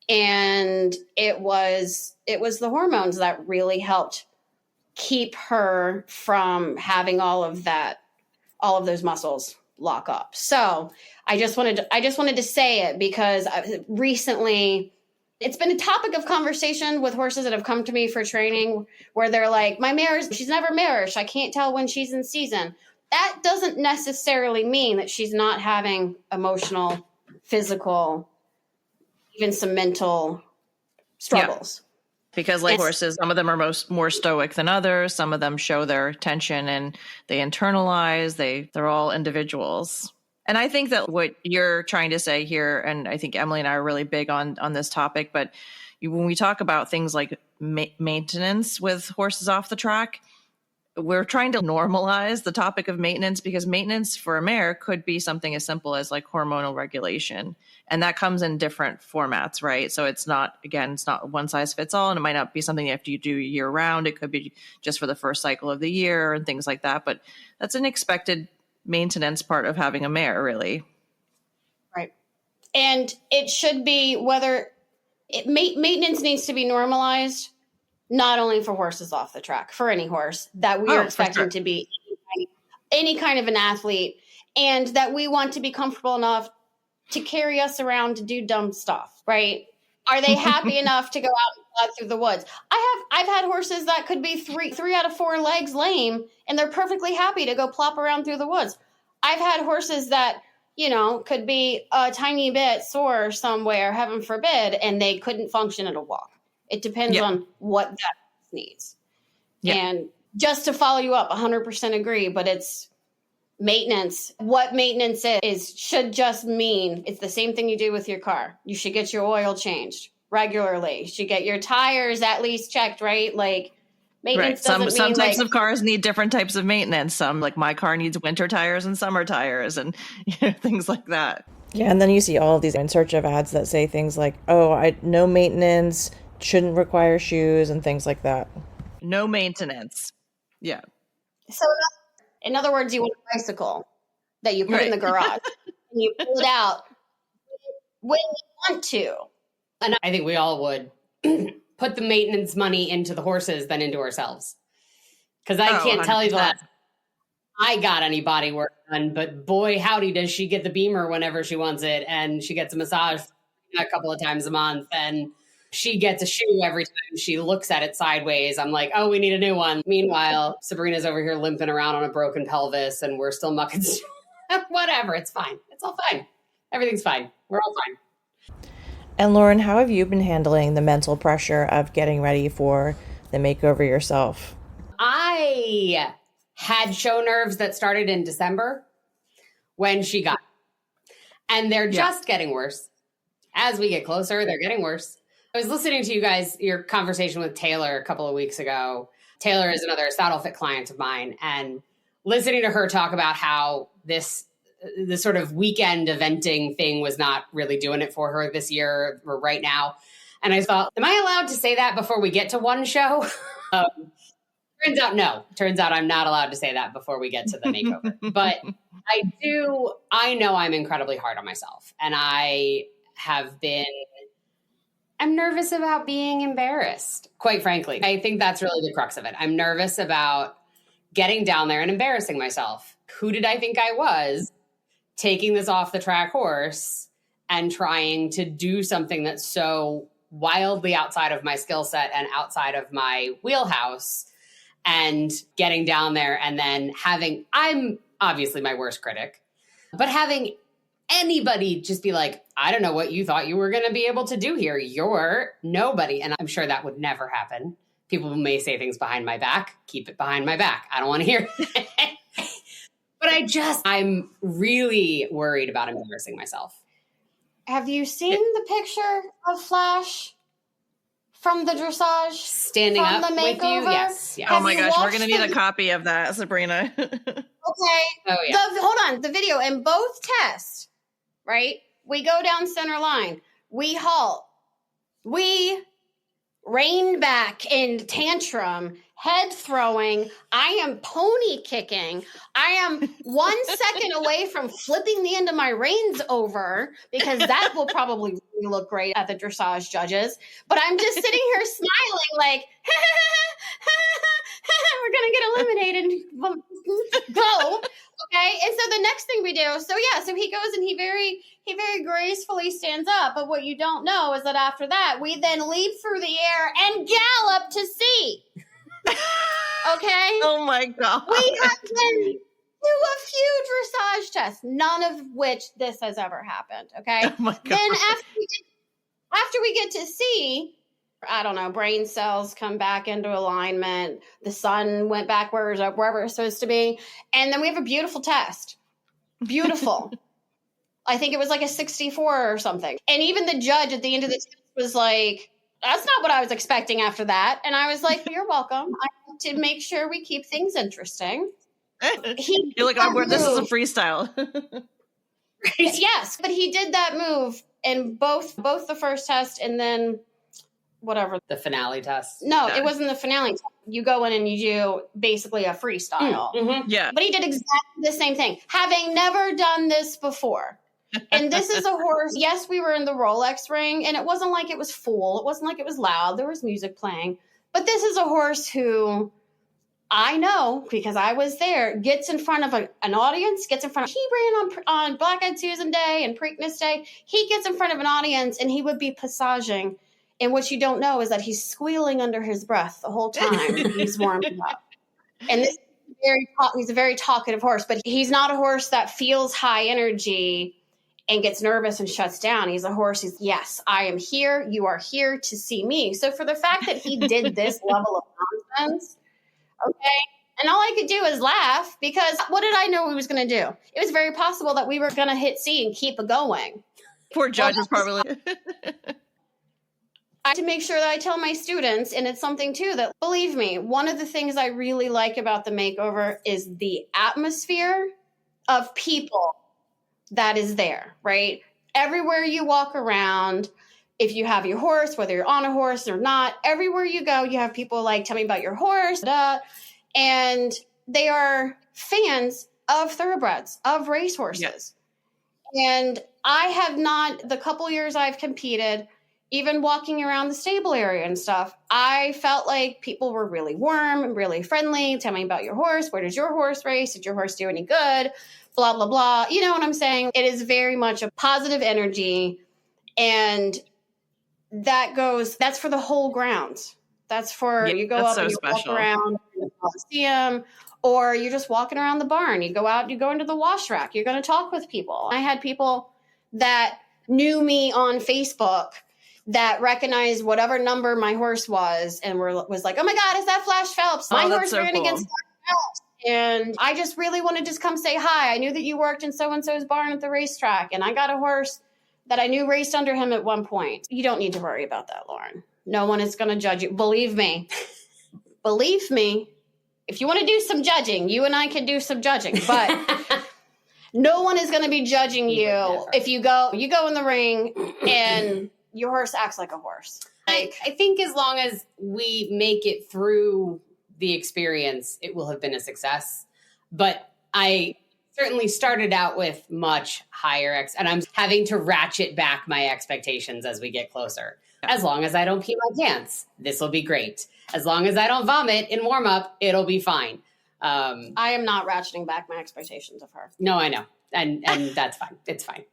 And it was the hormones that really helped keep her from having all of those muscles lock up. So I just wanted to say it because recently it's been a topic of conversation with horses that have come to me for training where they're like, my mare, she's never marish. I can't tell when she's in season. That doesn't necessarily mean that she's not having emotional, physical, even some mental struggles. Yeah. Because horses, some of them are more stoic than others. Some of them show their tension and they internalize. They're all individuals. And I think that what you're trying to say here, and I think Emily and I are really big on this topic, but when we talk about things like maintenance with horses off the track, we're trying to normalize the topic of maintenance, because maintenance for a mare could be something as simple as like hormonal regulation. And that comes in different formats, right? So it's not one size fits all. And it might not be something you have to do year round. It could be just for the first cycle of the year and things like that. But that's an expected maintenance part of having a mare, really. Right. And it should be maintenance needs to be normalized, not only for horses off the track, for any horse that we are expecting to be any kind of an athlete, and that we want to be comfortable enough to carry us around to do dumb stuff, right? Are they happy enough to go out and plod through the woods? I've had horses that could be three out of 4 legs lame, and they're perfectly happy to go plop around through the woods. I've had horses that, could be a tiny bit sore somewhere, heaven forbid, and they couldn't function at a walk. It depends on what that needs. Yeah. And just to follow you up, 100% agree, but it's maintenance. What maintenance should just mean it's the same thing you do with your car. You should get your oil changed regularly. You should get your tires at least checked, right? Like maintenance doesn't some mean types of cars need different types of maintenance. Some, like my car, needs winter tires and summer tires and things like that. Yeah, and then you see all of these in search of ads that say things like, no maintenance, shouldn't require shoes and things like that. No maintenance. Yeah. So in other words, you want a bicycle that you put in the garage and you pull it out when you want to. And I think we all would put the maintenance money into the horses than into ourselves. Because I can't 100%. Tell you the last I got any body work done, but boy, howdy, does she get the Beamer whenever she wants it. And she gets a massage a couple of times a month. And she gets a shoe every time she looks at it sideways. I'm like, oh, we need a new one. Meanwhile, Sabrina's over here limping around on a broken pelvis and we're still mucking. Whatever. It's fine. It's all fine. Everything's fine. We're all fine. And Lauren, how have you been handling the mental pressure of getting ready for the makeover yourself? I had show nerves that started in December when she got, and they're just getting worse. As we get closer, they're getting worse. I was listening to you guys, your conversation with Taylor a couple of weeks ago. Taylor is another Saddle Fit client of mine, and listening to her talk about how this sort of weekend eventing thing was not really doing it for her this year or right now. And I thought, am I allowed to say that before we get to one show? Turns out, no. Turns out I'm not allowed to say that before we get to the makeover. But I know I'm incredibly hard on myself. And I'm nervous about being embarrassed, quite frankly. I think that's really the crux of it. I'm nervous about getting down there and embarrassing myself. Who did I think I was taking this off the track horse and trying to do something that's so wildly outside of my skill set and outside of my wheelhouse, and getting down there and then I'm obviously my worst critic, but having anybody just be like, I don't know what you thought you were going to be able to do here. You're nobody. And I'm sure that would never happen. People may say things behind my back. Keep it behind my back. I don't want to hear it. But I'm really worried about embarrassing myself. Have you seen the picture of Flash from the dressage? Standing from up the with you? Yes. Oh my gosh, we're going to need a copy of that, Sabrina. Okay. Oh, yeah. Hold on. The video in both tests, right? We go down center line. We halt. We rein back in tantrum, head throwing. I am pony kicking. I am 1 second away from flipping the end of my reins over, because that will probably really look great at the dressage judges. But I'm just sitting here smiling like, we're going to get eliminated. Go. Okay. And so the next thing we do, so he goes and he very gracefully stands up. But what you don't know is that after that, we then leap through the air and gallop to sea. Okay. Oh my God. We have been to a few dressage tests, none of which this has ever happened. Okay. Oh my God. Then after we get to sea, I don't know, brain cells come back into alignment. The sun went back wherever it's supposed to be. And then we have a beautiful test. Beautiful. I think it was like a 64 or something. And even the judge at the end of the test was like, that's not what I was expecting after that. And I was like, you're welcome. I have to make sure we keep things interesting. You're like, this is a freestyle. Yes, but he did that move in both the first test and then whatever. The finale test. No, it wasn't the finale test. You go in and you do basically a freestyle. Mm-hmm. Yeah. But he did exactly the same thing, having never done this before. And this is a horse. Yes, we were in the Rolex ring, and it wasn't like it was full. It wasn't like it was loud. There was music playing. But this is a horse who I know, because I was there, gets in front of an audience, he ran on Black-Eyed Susan Day and Preakness Day. He gets in front of an audience, and he would be passaging. And what you don't know is that he's squealing under his breath the whole time he's warming up. And this is he's a very talkative horse, but he's not a horse that feels high energy and gets nervous and shuts down. He's a horse who's, yes, I am here. You are here to see me. So for the fact that he did this level of nonsense, okay, and all I could do is laugh, because what did I know he was going to do? It was very possible that we were going to hit C and keep it going. Poor judge was probably. I have to make sure that I tell my students, and it's something too that, believe me, one of the things I really like about the makeover is the atmosphere of people that is there, right? Everywhere you walk around, if you have your horse, whether you're on a horse or not, everywhere you go, you have people like, tell me about your horse, and they are fans of thoroughbreds, of racehorses. Yeah. And I have not, the couple years I've competed, even walking around the stable area and stuff, I felt like people were really warm and really friendly. Tell me about your horse. Where does your horse race? Did your horse do any good? Blah, blah, blah. You know what I'm saying? It is very much a positive energy. And that's for the whole grounds. That's for, you go up and you walk around the Coliseum, or you're just walking around the barn. You go out, you go into the wash rack. You're going to talk with people. I had people that knew me on Facebook that recognized whatever number my horse was and was like, oh my God, is that Flash Phelps? My horse ran against Flash Phelps. And I just really wanted to just come say hi. I knew that you worked in so-and-so's barn at the racetrack, and I got a horse that I knew raced under him at one point. You don't need to worry about that, Lauren. No one is going to judge you. Believe me. Believe me. If you want to do some judging, you and I can do some judging, but no one is going to be judging you if you go in the ring and your horse acts like a horse. I think as long as we make it through the experience, it will have been a success. But I certainly started out with much higher and I'm having to ratchet back my expectations as we get closer. As long as I don't pee my pants, this will be great. As long as I don't vomit in warm up, it'll be fine. I am not ratcheting back my expectations of her. No, I know. And that's fine. It's fine.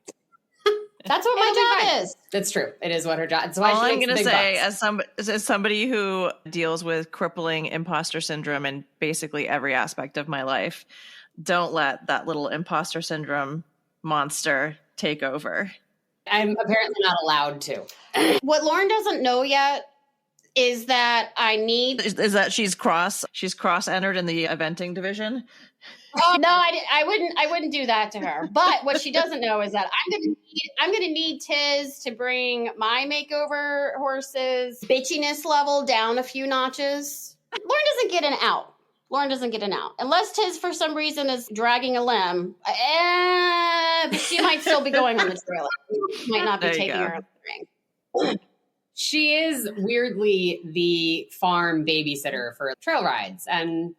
That's what my job is. That's true. It is what her job. It's why All she I'm makes going to big say, bucks. as somebody who deals with crippling imposter syndrome in basically every aspect of my life, don't let that little imposter syndrome monster take over. I'm apparently not allowed to. What Lauren doesn't know yet is that I need. Is that she's cross entered in the eventing division? Oh no, I wouldn't do that to her. But what she doesn't know is that I'm gonna need Tiz to bring my makeover horses bitchiness level down a few notches. Lauren doesn't get an out. Unless Tiz for some reason is dragging a limb. But she might still be going on the trailer. She might not be taking her on the ring. She is weirdly the farm babysitter for trail rides and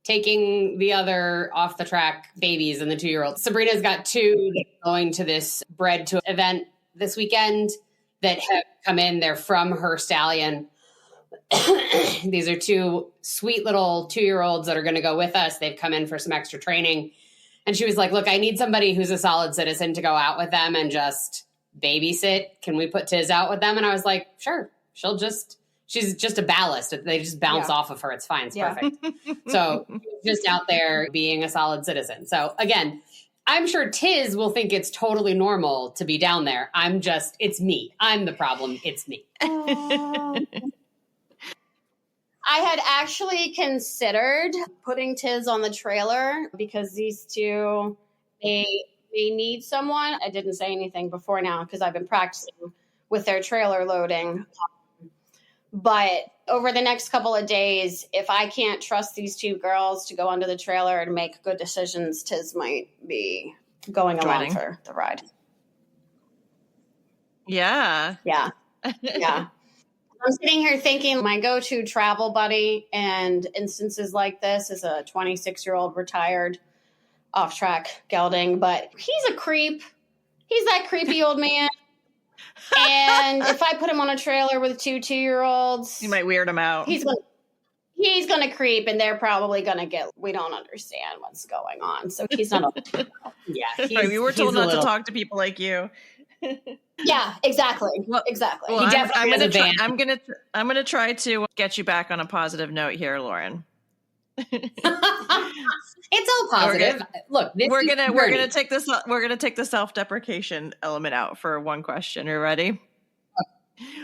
taking the other off the track babies and the 2-year-old. Sabrina's got 2 going to this bred to event this weekend that have come in. They're from her stallion. These are 2 sweet little 2-year-olds that are going to go with us. They've come in for some extra training. And she was like, look, I need somebody who's a solid citizen to go out with them and just babysit. Can we put Tiz out with them? And I was like, sure. She's just a ballast. They just bounce off of her. It's fine. It's perfect. So just out there being a solid citizen. So again, I'm sure Tiz will think it's totally normal to be down there. It's me. I'm the problem. It's me. I had actually considered putting Tiz on the trailer because these 2, they need someone. I didn't say anything before now because I've been practicing with their trailer loading. But over the next couple of days, if I can't trust these 2 girls to go under the trailer and make good decisions, Tiz might be going along for the ride. Yeah. Yeah. I'm sitting here thinking my go-to travel buddy and instances like this is a 26-year-old retired off-track gelding, but he's a creep. He's that creepy old man. And if I put him on a trailer with 2 2-year-olds, you might weird him out. He's going to creep, and they're probably going to we don't understand what's going on. So he's not. Right, we were told not to talk to people like you. Yeah, exactly. Exactly. Well, I'm gonna try to get you back on a positive note here, Lauren. It's all positive. We're gonna take the self-deprecation element out for one question. Are you ready?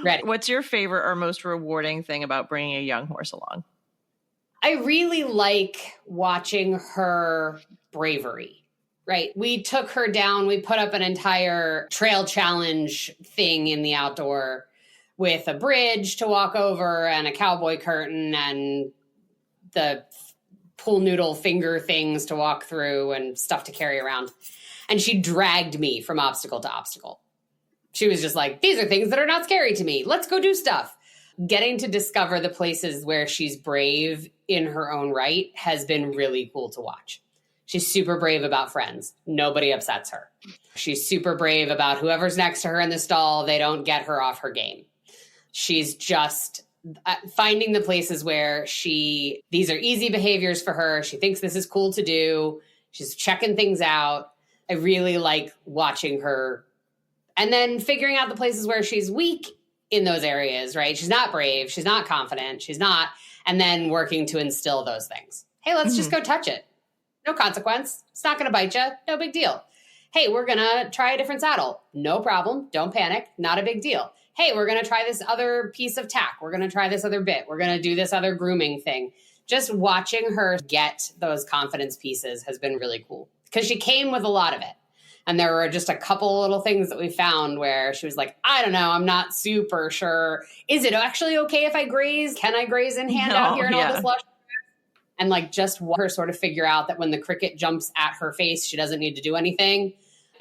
Ready. What's your favorite or most rewarding thing about bringing a young horse along? I really like watching her bravery. Right. We took her down. We put up an entire trail challenge thing in the outdoor with a bridge to walk over and a cowboy curtain and the pool noodle finger things to walk through and stuff to carry around. And she dragged me from obstacle to obstacle. She was just like, these are things that are not scary to me. Let's go do stuff. Getting to discover the places where she's brave in her own right has been really cool to watch. She's super brave about friends. Nobody upsets her. She's super brave about whoever's next to her in the stall. They don't get her off her game. She's just finding the places where these are easy behaviors for her. She thinks this is cool to do. She's checking things out. I really like watching her and then figuring out the places where she's weak in those areas, right? She's not brave. She's not confident. And then working to instill those things. Hey, let's just go touch it. No consequence. It's not going to bite you. No big deal. Hey, we're going to try a different saddle. No problem. Don't panic. Not a big deal. Hey, we're going to try this other piece of tack. We're going to try this other bit. We're going to do this other grooming thing. Just watching her get those confidence pieces has been really cool because she came with a lot of it. And there were just a couple little things that we found where she was like, I don't know, I'm not super sure. Is it actually okay if I graze? Can I graze in hand out here and all this lush? And like just her sort of figure out that when the cricket jumps at her face, she doesn't need to do anything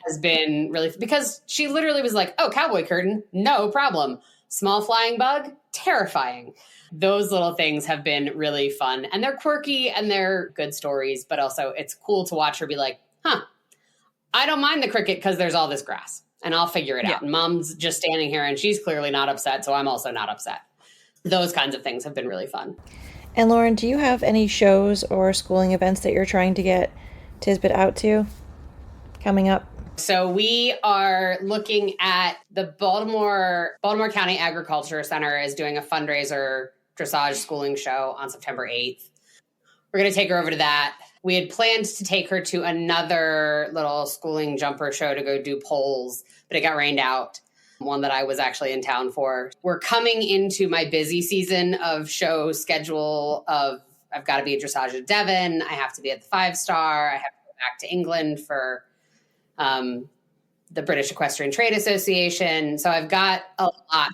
has been really, because she literally was like, oh, cowboy curtain, no problem. Small flying bug, terrifying. Those little things have been really fun, and they're quirky and they're good stories, but also it's cool to watch her be like, I don't mind the cricket because there's all this grass and I'll figure it out. And mom's just standing here and she's clearly not upset, so I'm also not upset. Those kinds of things have been really fun. And Lauren, do you have any shows or schooling events that you're trying to get Tizbit out to coming up? So we are looking at the Baltimore County Agriculture Center is doing a fundraiser dressage schooling show on September 8th. We're going to take her over to that. We had planned to take her to another little schooling jumper show to go do polls, but it got rained out. One that I was actually in town for. We're coming into my busy season of show schedule of I've got to be at Dressage at Devon. I have to be at the 5-star. I have to go back to England for the British Equestrian Trade Association. So I've got a lot.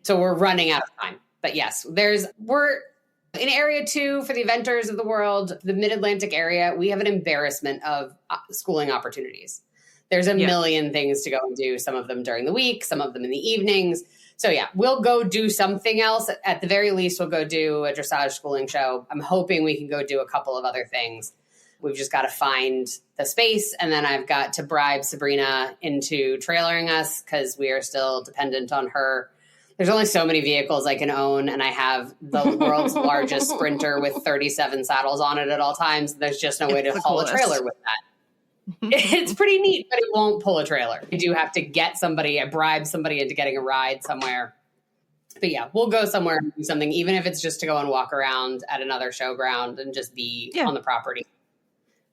So we're running out of time. But yes, we're in Area 2 for the eventers of the world, the Mid-Atlantic area. We have an embarrassment of schooling opportunities. There's a million things to go and do, some of them during the week, some of them in the evenings. So yeah, we'll go do something else. At the very least, we'll go do a dressage schooling show. I'm hoping we can go do a couple of other things. We've just got to find the space. And then I've got to bribe Sabrina into trailering us because we are still dependent on her. There's only so many vehicles I can own. And I have the world's largest Sprinter with 37 saddles on it at all times. There's just no way to haul a trailer with that. It's pretty neat, but it won't pull a trailer. I do have to bribe somebody into getting a ride somewhere. But yeah, we'll go somewhere and do something, even if it's just to go and walk around at another showground and just be on the property.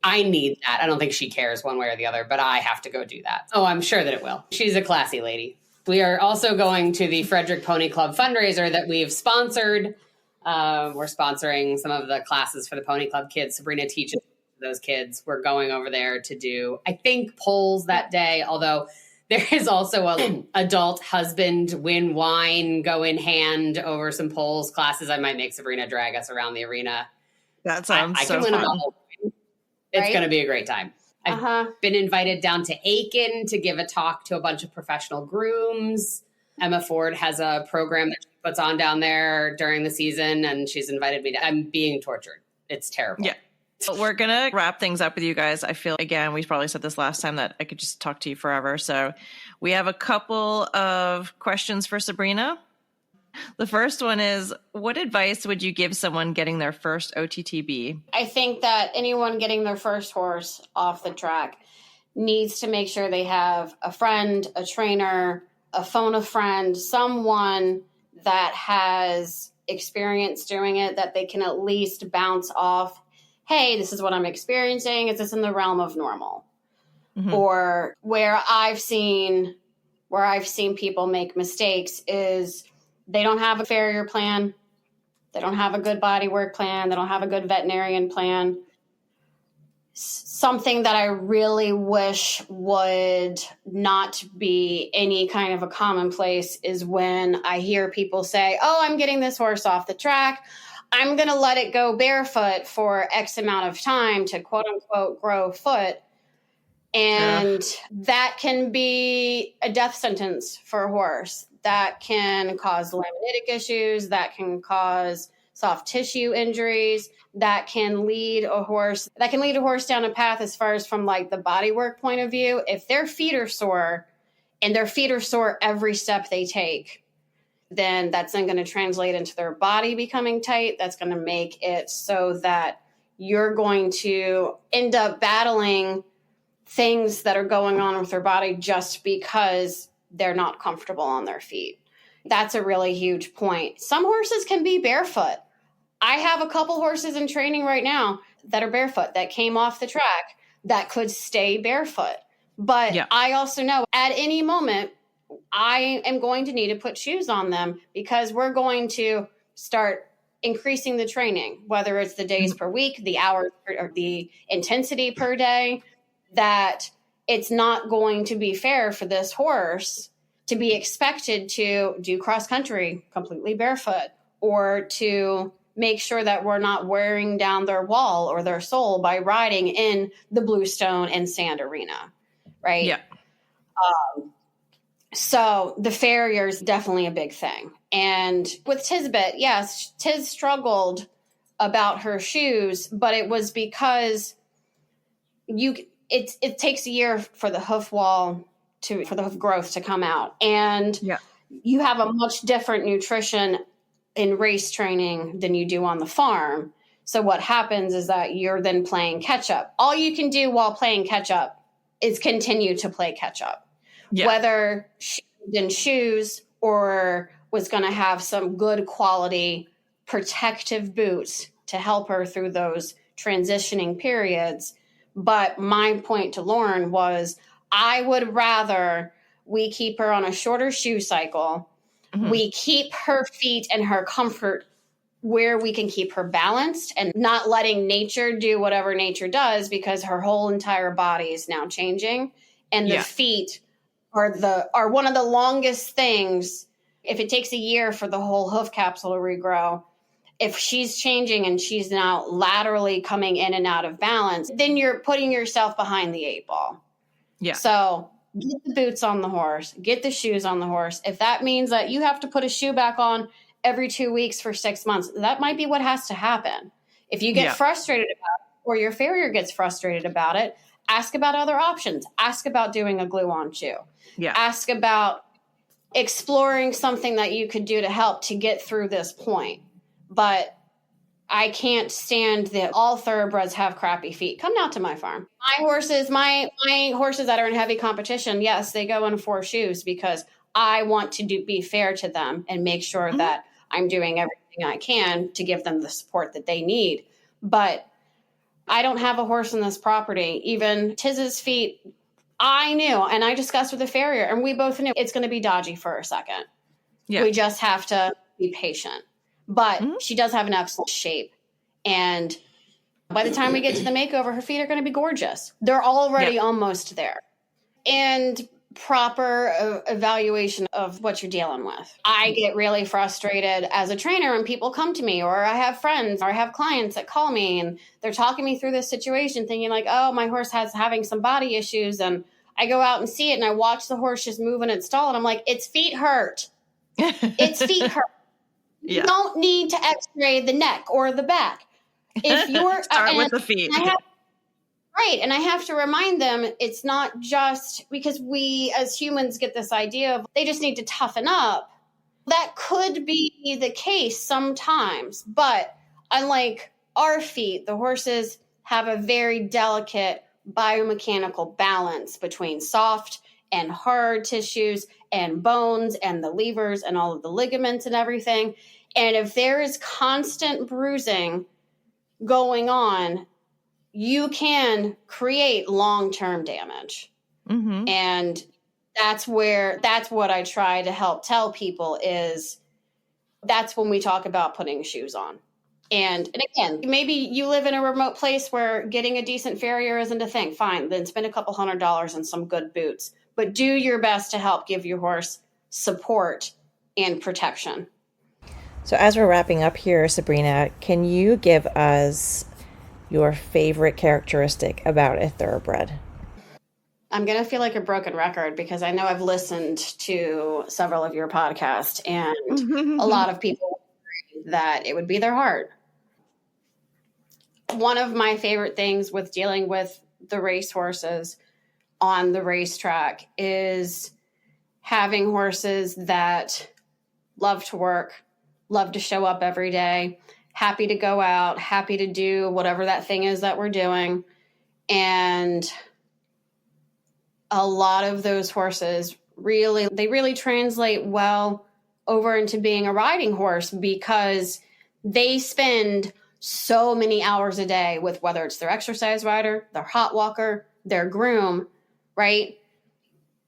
I need that. I don't think she cares one way or the other, but I have to go do that. Oh, I'm sure that it will. She's a classy lady. We are also going to the Frederick Pony Club fundraiser that we've sponsored. We're sponsoring some of the classes for the Pony Club kids. Sabrina teaches those kids. We're going over there to do, I think, polls that day, although there is also an adult husband win wine go in hand over some polls classes. I might make Sabrina drag us around the arena. That sounds so fun. It's going to be a great time. I've been invited down to Aiken to give a talk to a bunch of professional grooms. Emma Ford has a program that she puts on down there during the season, and she's invited me. I'm being tortured. It's terrible. Yeah. So we're going to wrap things up with you guys. I feel, again, we probably said this last time that I could just talk to you forever. So we have a couple of questions for Sabrina. The first one is, what advice would you give someone getting their first OTTB? I think that anyone getting their first horse off the track needs to make sure they have a friend, a trainer, a phone a friend, someone that has experience doing it, that they can at least bounce off. Hey, this is what I'm experiencing. Is this in the realm of normal? Mm-hmm. Or where I've seen people make mistakes is they don't have a farrier plan. They don't have a good body work plan. They don't have a good veterinarian plan. Something that I really wish would not be any kind of a commonplace is when I hear people say, oh, I'm getting this horse off the track. I'm going to let it go barefoot for X amount of time to quote unquote grow foot. And that can be a death sentence for a horse. That can cause laminitic issues. That can cause soft tissue injuries. That can lead a horse down a path as far as from like the body work point of view. If their feet are sore and their feet are sore every step they take, then that's then going to translate into their body becoming tight. That's going to make it so that you're going to end up battling things that are going on with their body just because they're not comfortable on their feet. That's a really huge point. Some horses can be barefoot. I have a couple horses in training right now that are barefoot that came off the track that could stay barefoot. But I also know at any moment, I am going to need to put shoes on them because we're going to start increasing the training, whether it's the days per week, the hours, or the intensity per day, that it's not going to be fair for this horse to be expected to do cross country completely barefoot or to make sure that we're not wearing down their wall or their sole by riding in the bluestone and sand arena. Right. Yeah. So the farrier is definitely a big thing. And with Tizbit, yes, Tiz struggled about her shoes, but it was because it takes a year for the hoof wall for the hoof growth to come out. And you have a much different nutrition in race training than you do on the farm. So what happens is that you're then playing catch up. All you can do while playing catch up is continue to play catch up. Yeah. Whether she in shoes or was going to have some good quality protective boots to help her through those transitioning periods. But my point to Lauren was, I would rather we keep her on a shorter shoe cycle. Mm-hmm. We keep her feet and her comfort where we can keep her balanced and not letting nature do whatever nature does, because her whole entire body is now changing. And the feet are one of the longest things. If it takes a year for the whole hoof capsule to regrow, if she's changing and she's now laterally coming in and out of balance, then you're putting yourself behind the 8 ball. Yeah. So get the boots on the horse, get the shoes on the horse. If that means that you have to put a shoe back on every 2 weeks for 6 months, that might be what has to happen. If you get frustrated about it, or your farrier gets frustrated about it, ask about other options. Ask about doing a glue-on shoe. Yeah. Ask about exploring something that you could do to help to get through this point. But I can't stand that all thoroughbreds have crappy feet. Come out to my farm. My horses that are in heavy competition, yes, they go in 4 shoes because I want to be fair to them and make sure that I'm doing everything I can to give them the support that they need. But I don't have a horse on this property. Even Tiz's feet, I knew, and I discussed with the farrier, and we both knew it's going to be dodgy for a second. Yeah. We just have to be patient. But she does have an excellent shape. And by the time we get to the makeover, her feet are going to be gorgeous. They're already almost there. And proper evaluation of what you're dealing with. I get really frustrated as a trainer when people come to me, or I have friends or I have clients that call me and they're talking me through this situation thinking like, oh, my horse has having some body issues. And I go out and see it and I watch the horse just move in its stall. And I'm like, its feet hurt. Its feet hurt. You don't need to x-ray the neck or the back. If you're start with the feet. Right. And I have to remind them it's not just because we as humans get this idea of they just need to toughen up. That could be the case sometimes. But unlike our feet, the horses have a very delicate biomechanical balance between soft and hard tissues and bones and the levers and all of the ligaments and everything. And if there is constant bruising going on, you can create long-term damage. Mm-hmm. And that's what I try to help tell people is that's when we talk about putting shoes on. And again, maybe you live in a remote place where getting a decent farrier isn't a thing. Fine, then spend a couple $100 on some good boots. But do your best to help give your horse support and protection. So as we're wrapping up here, Sabrina, can you give us your favorite characteristic about a thoroughbred? I'm going to feel like a broken record because I know I've listened to several of your podcasts and a lot of people agree that it would be their heart. One of my favorite things with dealing with the racehorses on the racetrack is having horses that love to work, love to show up every day, happy to go out, happy to do whatever that thing is that we're doing. And a lot of those horses really translate well over into being a riding horse because they spend so many hours a day with whether it's their exercise rider, their hot walker, their groom, right?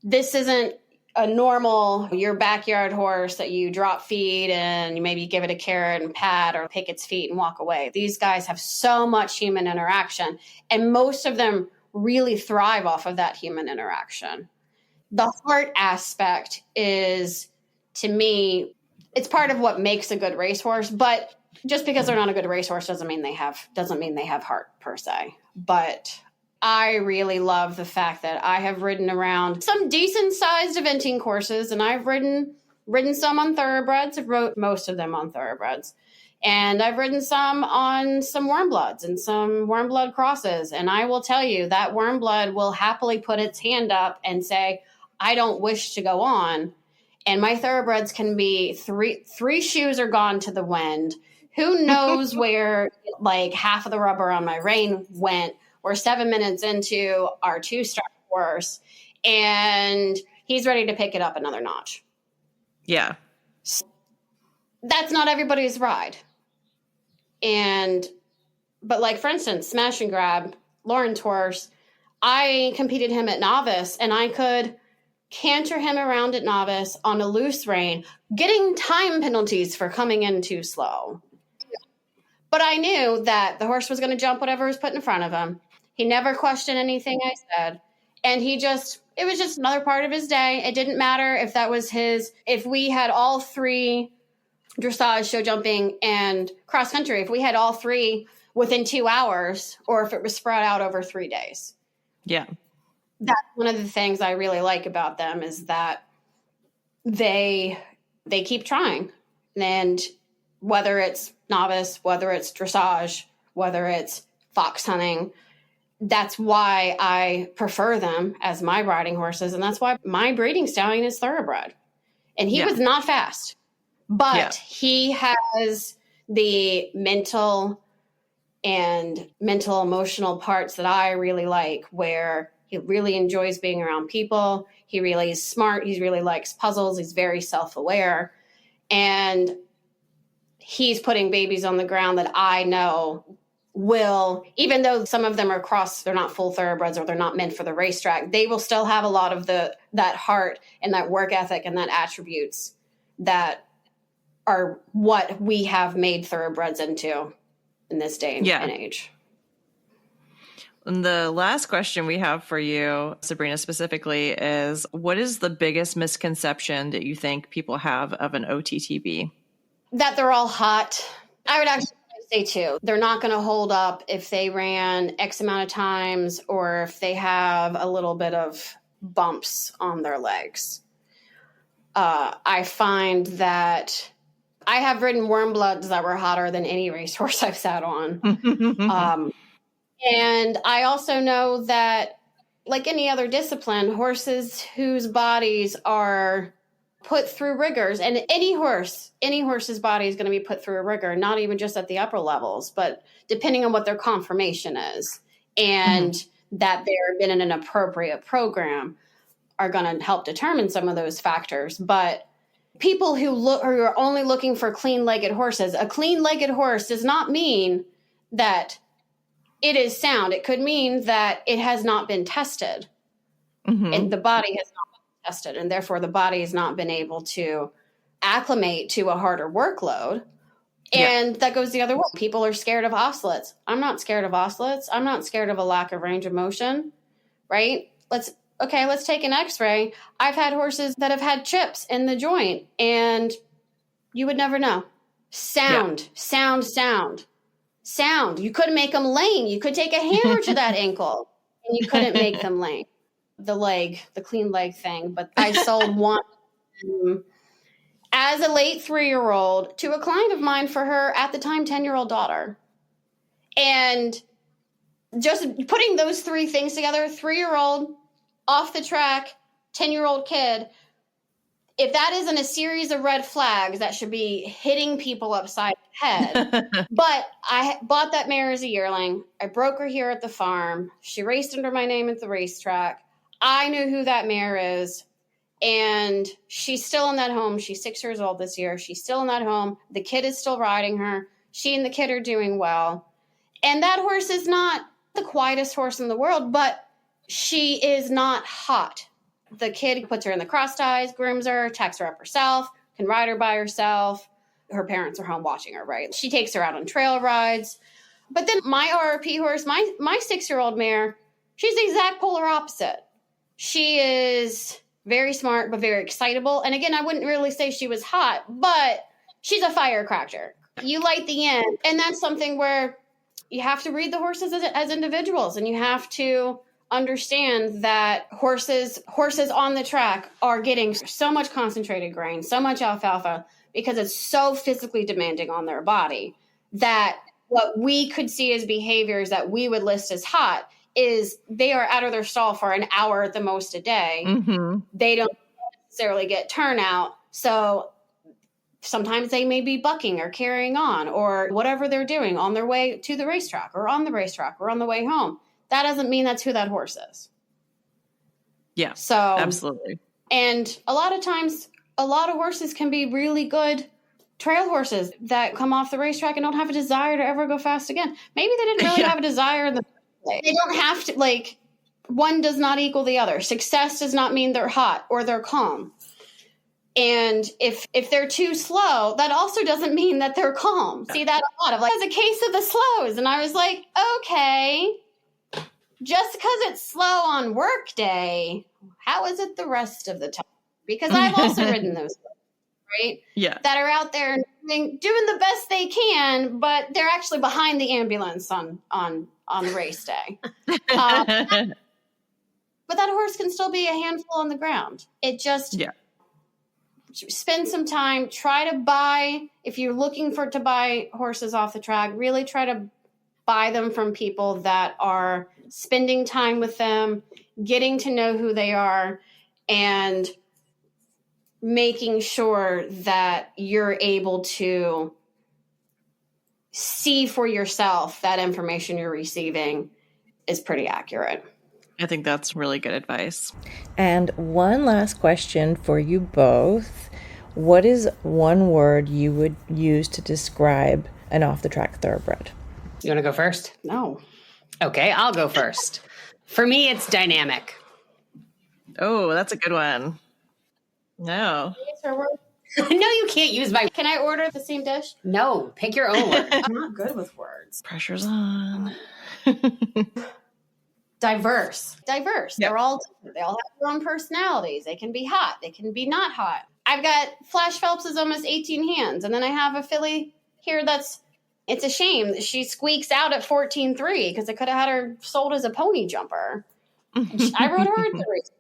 This isn't a normal, your backyard horse that you drop feed and you maybe give it a carrot and pat or pick its feet and walk away. These guys have so much human interaction, and most of them really thrive off of that human interaction. The heart aspect is, to me, it's part of what makes a good racehorse, but just because they're not a good racehorse doesn't mean they have heart per se. But I really love the fact that I have ridden around some decent sized eventing courses, and I've ridden some on Thoroughbreds. I've rode most of them on Thoroughbreds. And I've ridden some on some Warmbloods and some Warmblood crosses. And I will tell you that Warmblood will happily put its hand up and say, I don't wish to go on. And my Thoroughbreds can be three shoes are gone to the wind. Who knows where like half of the rubber on my rein went. We're 7 minutes into our 2-star course, and he's ready to pick it up another notch. Yeah. So that's not everybody's ride. But like, for instance, Smash and Grab, Lauren's horse, I competed him at novice, and I could canter him around at novice on a loose rein, getting time penalties for coming in too slow. But I knew that the horse was going to jump whatever was put in front of him. He never questioned anything I said. And it was just another part of his day. It didn't matter if that was if we had all 3 dressage, show jumping, and cross country, if we had all 3 within 2 hours, or if it was spread out over 3 days. Yeah. That's one of the things I really like about them, is that they keep trying. And whether it's novice, whether it's dressage, whether it's fox hunting, that's why I prefer them as my riding horses. And that's why my breeding stallion is Thoroughbred. And he was not fast, but he has the mental emotional parts that I really like, where he really enjoys being around people. He really is smart. He really likes puzzles. He's very self-aware. And he's putting babies on the ground that I know will, even though some of them are they're not full Thoroughbreds, or they're not meant for the racetrack, they will still have a lot of that heart and that work ethic and that attributes that are what we have made Thoroughbreds into in this day and age. And the last question we have for you, Sabrina, specifically, is what is the biggest misconception that you think people have of an OTTB? That they're all hot. I would actually say too, they're not going to hold up if they ran X amount of times, or if they have a little bit of bumps on their legs. I find that I have ridden Warmbloods that were hotter than any racehorse I've sat on. And I also know that, like any other discipline, horses whose bodies are put through rigors, and any horse's body is going to be put through a rigor, not even just at the upper levels, but depending on what their conformation is, and that they've been in an appropriate program, are going to help determine some of those factors. But people who are only looking for clean-legged horses, a clean-legged horse does not mean that it is sound. It could mean that it has not been tested, and the body has not been tested, and therefore the body has not been able to acclimate to a harder workload. And that goes the other way. People are scared of oscillates. I'm not scared of oscillates. I'm not scared of a lack of range of motion, right? Let's take an x-ray. I've had horses that have had chips in the joint, and you would never know. Sound. You couldn't make them lame. You could take a hammer to that ankle, and you couldn't make them lame. The clean leg thing. But I sold one as a late 3-year-old to a client of mine for her, at the time, 10-year-old daughter. And just putting those 3 things together, 3-year-old, off the track, 10-year-old kid, if that isn't a series of red flags, that should be hitting people upside the head. But I bought that mare as a yearling. I broke her here at the farm. She raced under my name at the racetrack. I knew who that mare is. And she's still in that home. She's 6 years old this year. She's still in that home. The kid is still riding her. She and the kid are doing well. And that horse is not the quietest horse in the world, but she is not hot. The kid puts her in the cross ties, grooms her, tacks her up herself, can ride her by herself. Her parents are home watching her, right? She takes her out on trail rides. But then my RRP horse, my 6-year-old mare, she's the exact polar opposite. She is very smart, but very excitable. And again, I wouldn't really say she was hot, but she's a firecracker. You light the end. And that's something where you have to read the horses as individuals, and you have to understand that horses on the track are getting so much concentrated grain, so much alfalfa, because it's so physically demanding on their body that what we could see as behaviors that we would list as hot is they are out of their stall for an hour at the most a day. Mm-hmm. They don't necessarily get turnout. So sometimes they may be bucking or carrying on or whatever they're doing on their way to the racetrack or on the racetrack or on the way home. That doesn't mean that's who that horse is. Yeah, so absolutely. And a lot of times, a lot of horses can be really good trail horses that come off the racetrack and don't have a desire to ever go fast again. Maybe they didn't really have a desire in the first place. They don't have to, like, one does not equal the other. Success does not mean they're hot or they're calm. And if they're too slow, that also doesn't mean that they're calm. See that a lot of, like, it's a case of the slows. And I was like, okay, just because it's slow on work day, how is it the rest of the time? Because I've also ridden those, right? Yeah. That are out there doing the best they can, but they're actually behind the ambulance on race day. But that horse can still be a handful on the ground. It just, spend some time, try to buy, if you're looking to buy horses off the track, really try to buy them from people that are spending time with them, getting to know who they are, and making sure that you're able to see for yourself that information you're receiving is pretty accurate. I think that's really good advice. And one last question for you both. What is one word you would use to describe an off-the-track thoroughbred? You want to go first? No. Okay, I'll go first. For me, it's dynamic. Oh, that's a good one. No. No, you can't use my... Can I order the same dish? No, pick your own word. I'm not good with words. Pressure's on. Diverse. Yep. They're all different. They all have their own personalities. They can be hot. They can be not hot. I've got Flash Phelps is almost 18 hands. And then I have a filly here it's a shame that she squeaks out at 14.3 because I could have had her sold as a pony jumper. I rode her at the race.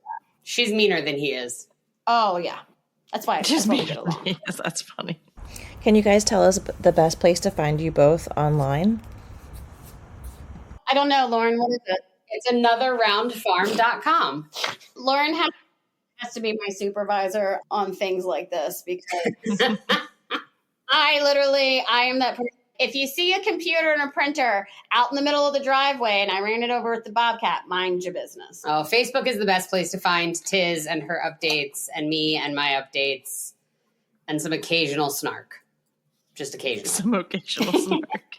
She's meaner than he is. Oh, yeah. That's why I Just we me. get along. Yes, that's funny. Can you guys tell us the best place to find you both online? I don't know, Lauren. What is it? It's anotherroundfarm.com. Lauren has to be my supervisor on things like this because I am that person. If you see a computer and a printer out in the middle of the driveway and I ran it over with the Bobcat, mind your business. Oh, Facebook is the best place to find Tiz and her updates and me and my updates and some occasional snark. Just occasional. Some occasional snark.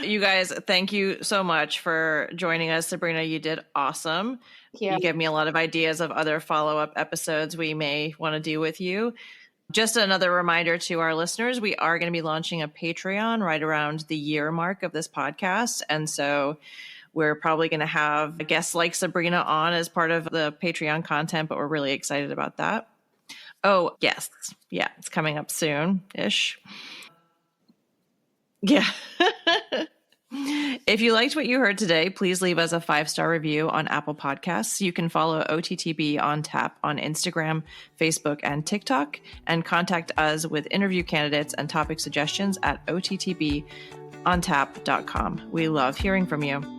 You guys, thank you so much for joining us. Sabrina, you did awesome. Yeah. You gave me a lot of ideas of other follow-up episodes we may want to do with you. Just another reminder to our listeners, we are going to be launching a Patreon right around the year mark of this podcast. And so we're probably going to have guests like Sabrina on as part of the Patreon content, but we're really excited about that. Oh, yes. Yeah, it's coming up soon-ish. Yeah. If you liked what you heard today, please leave us a 5-star review on Apple Podcasts. You can follow OTTB on Tap on Instagram, Facebook, and TikTok, and contact us with interview candidates and topic suggestions at OTTBontap.com. We love hearing from you.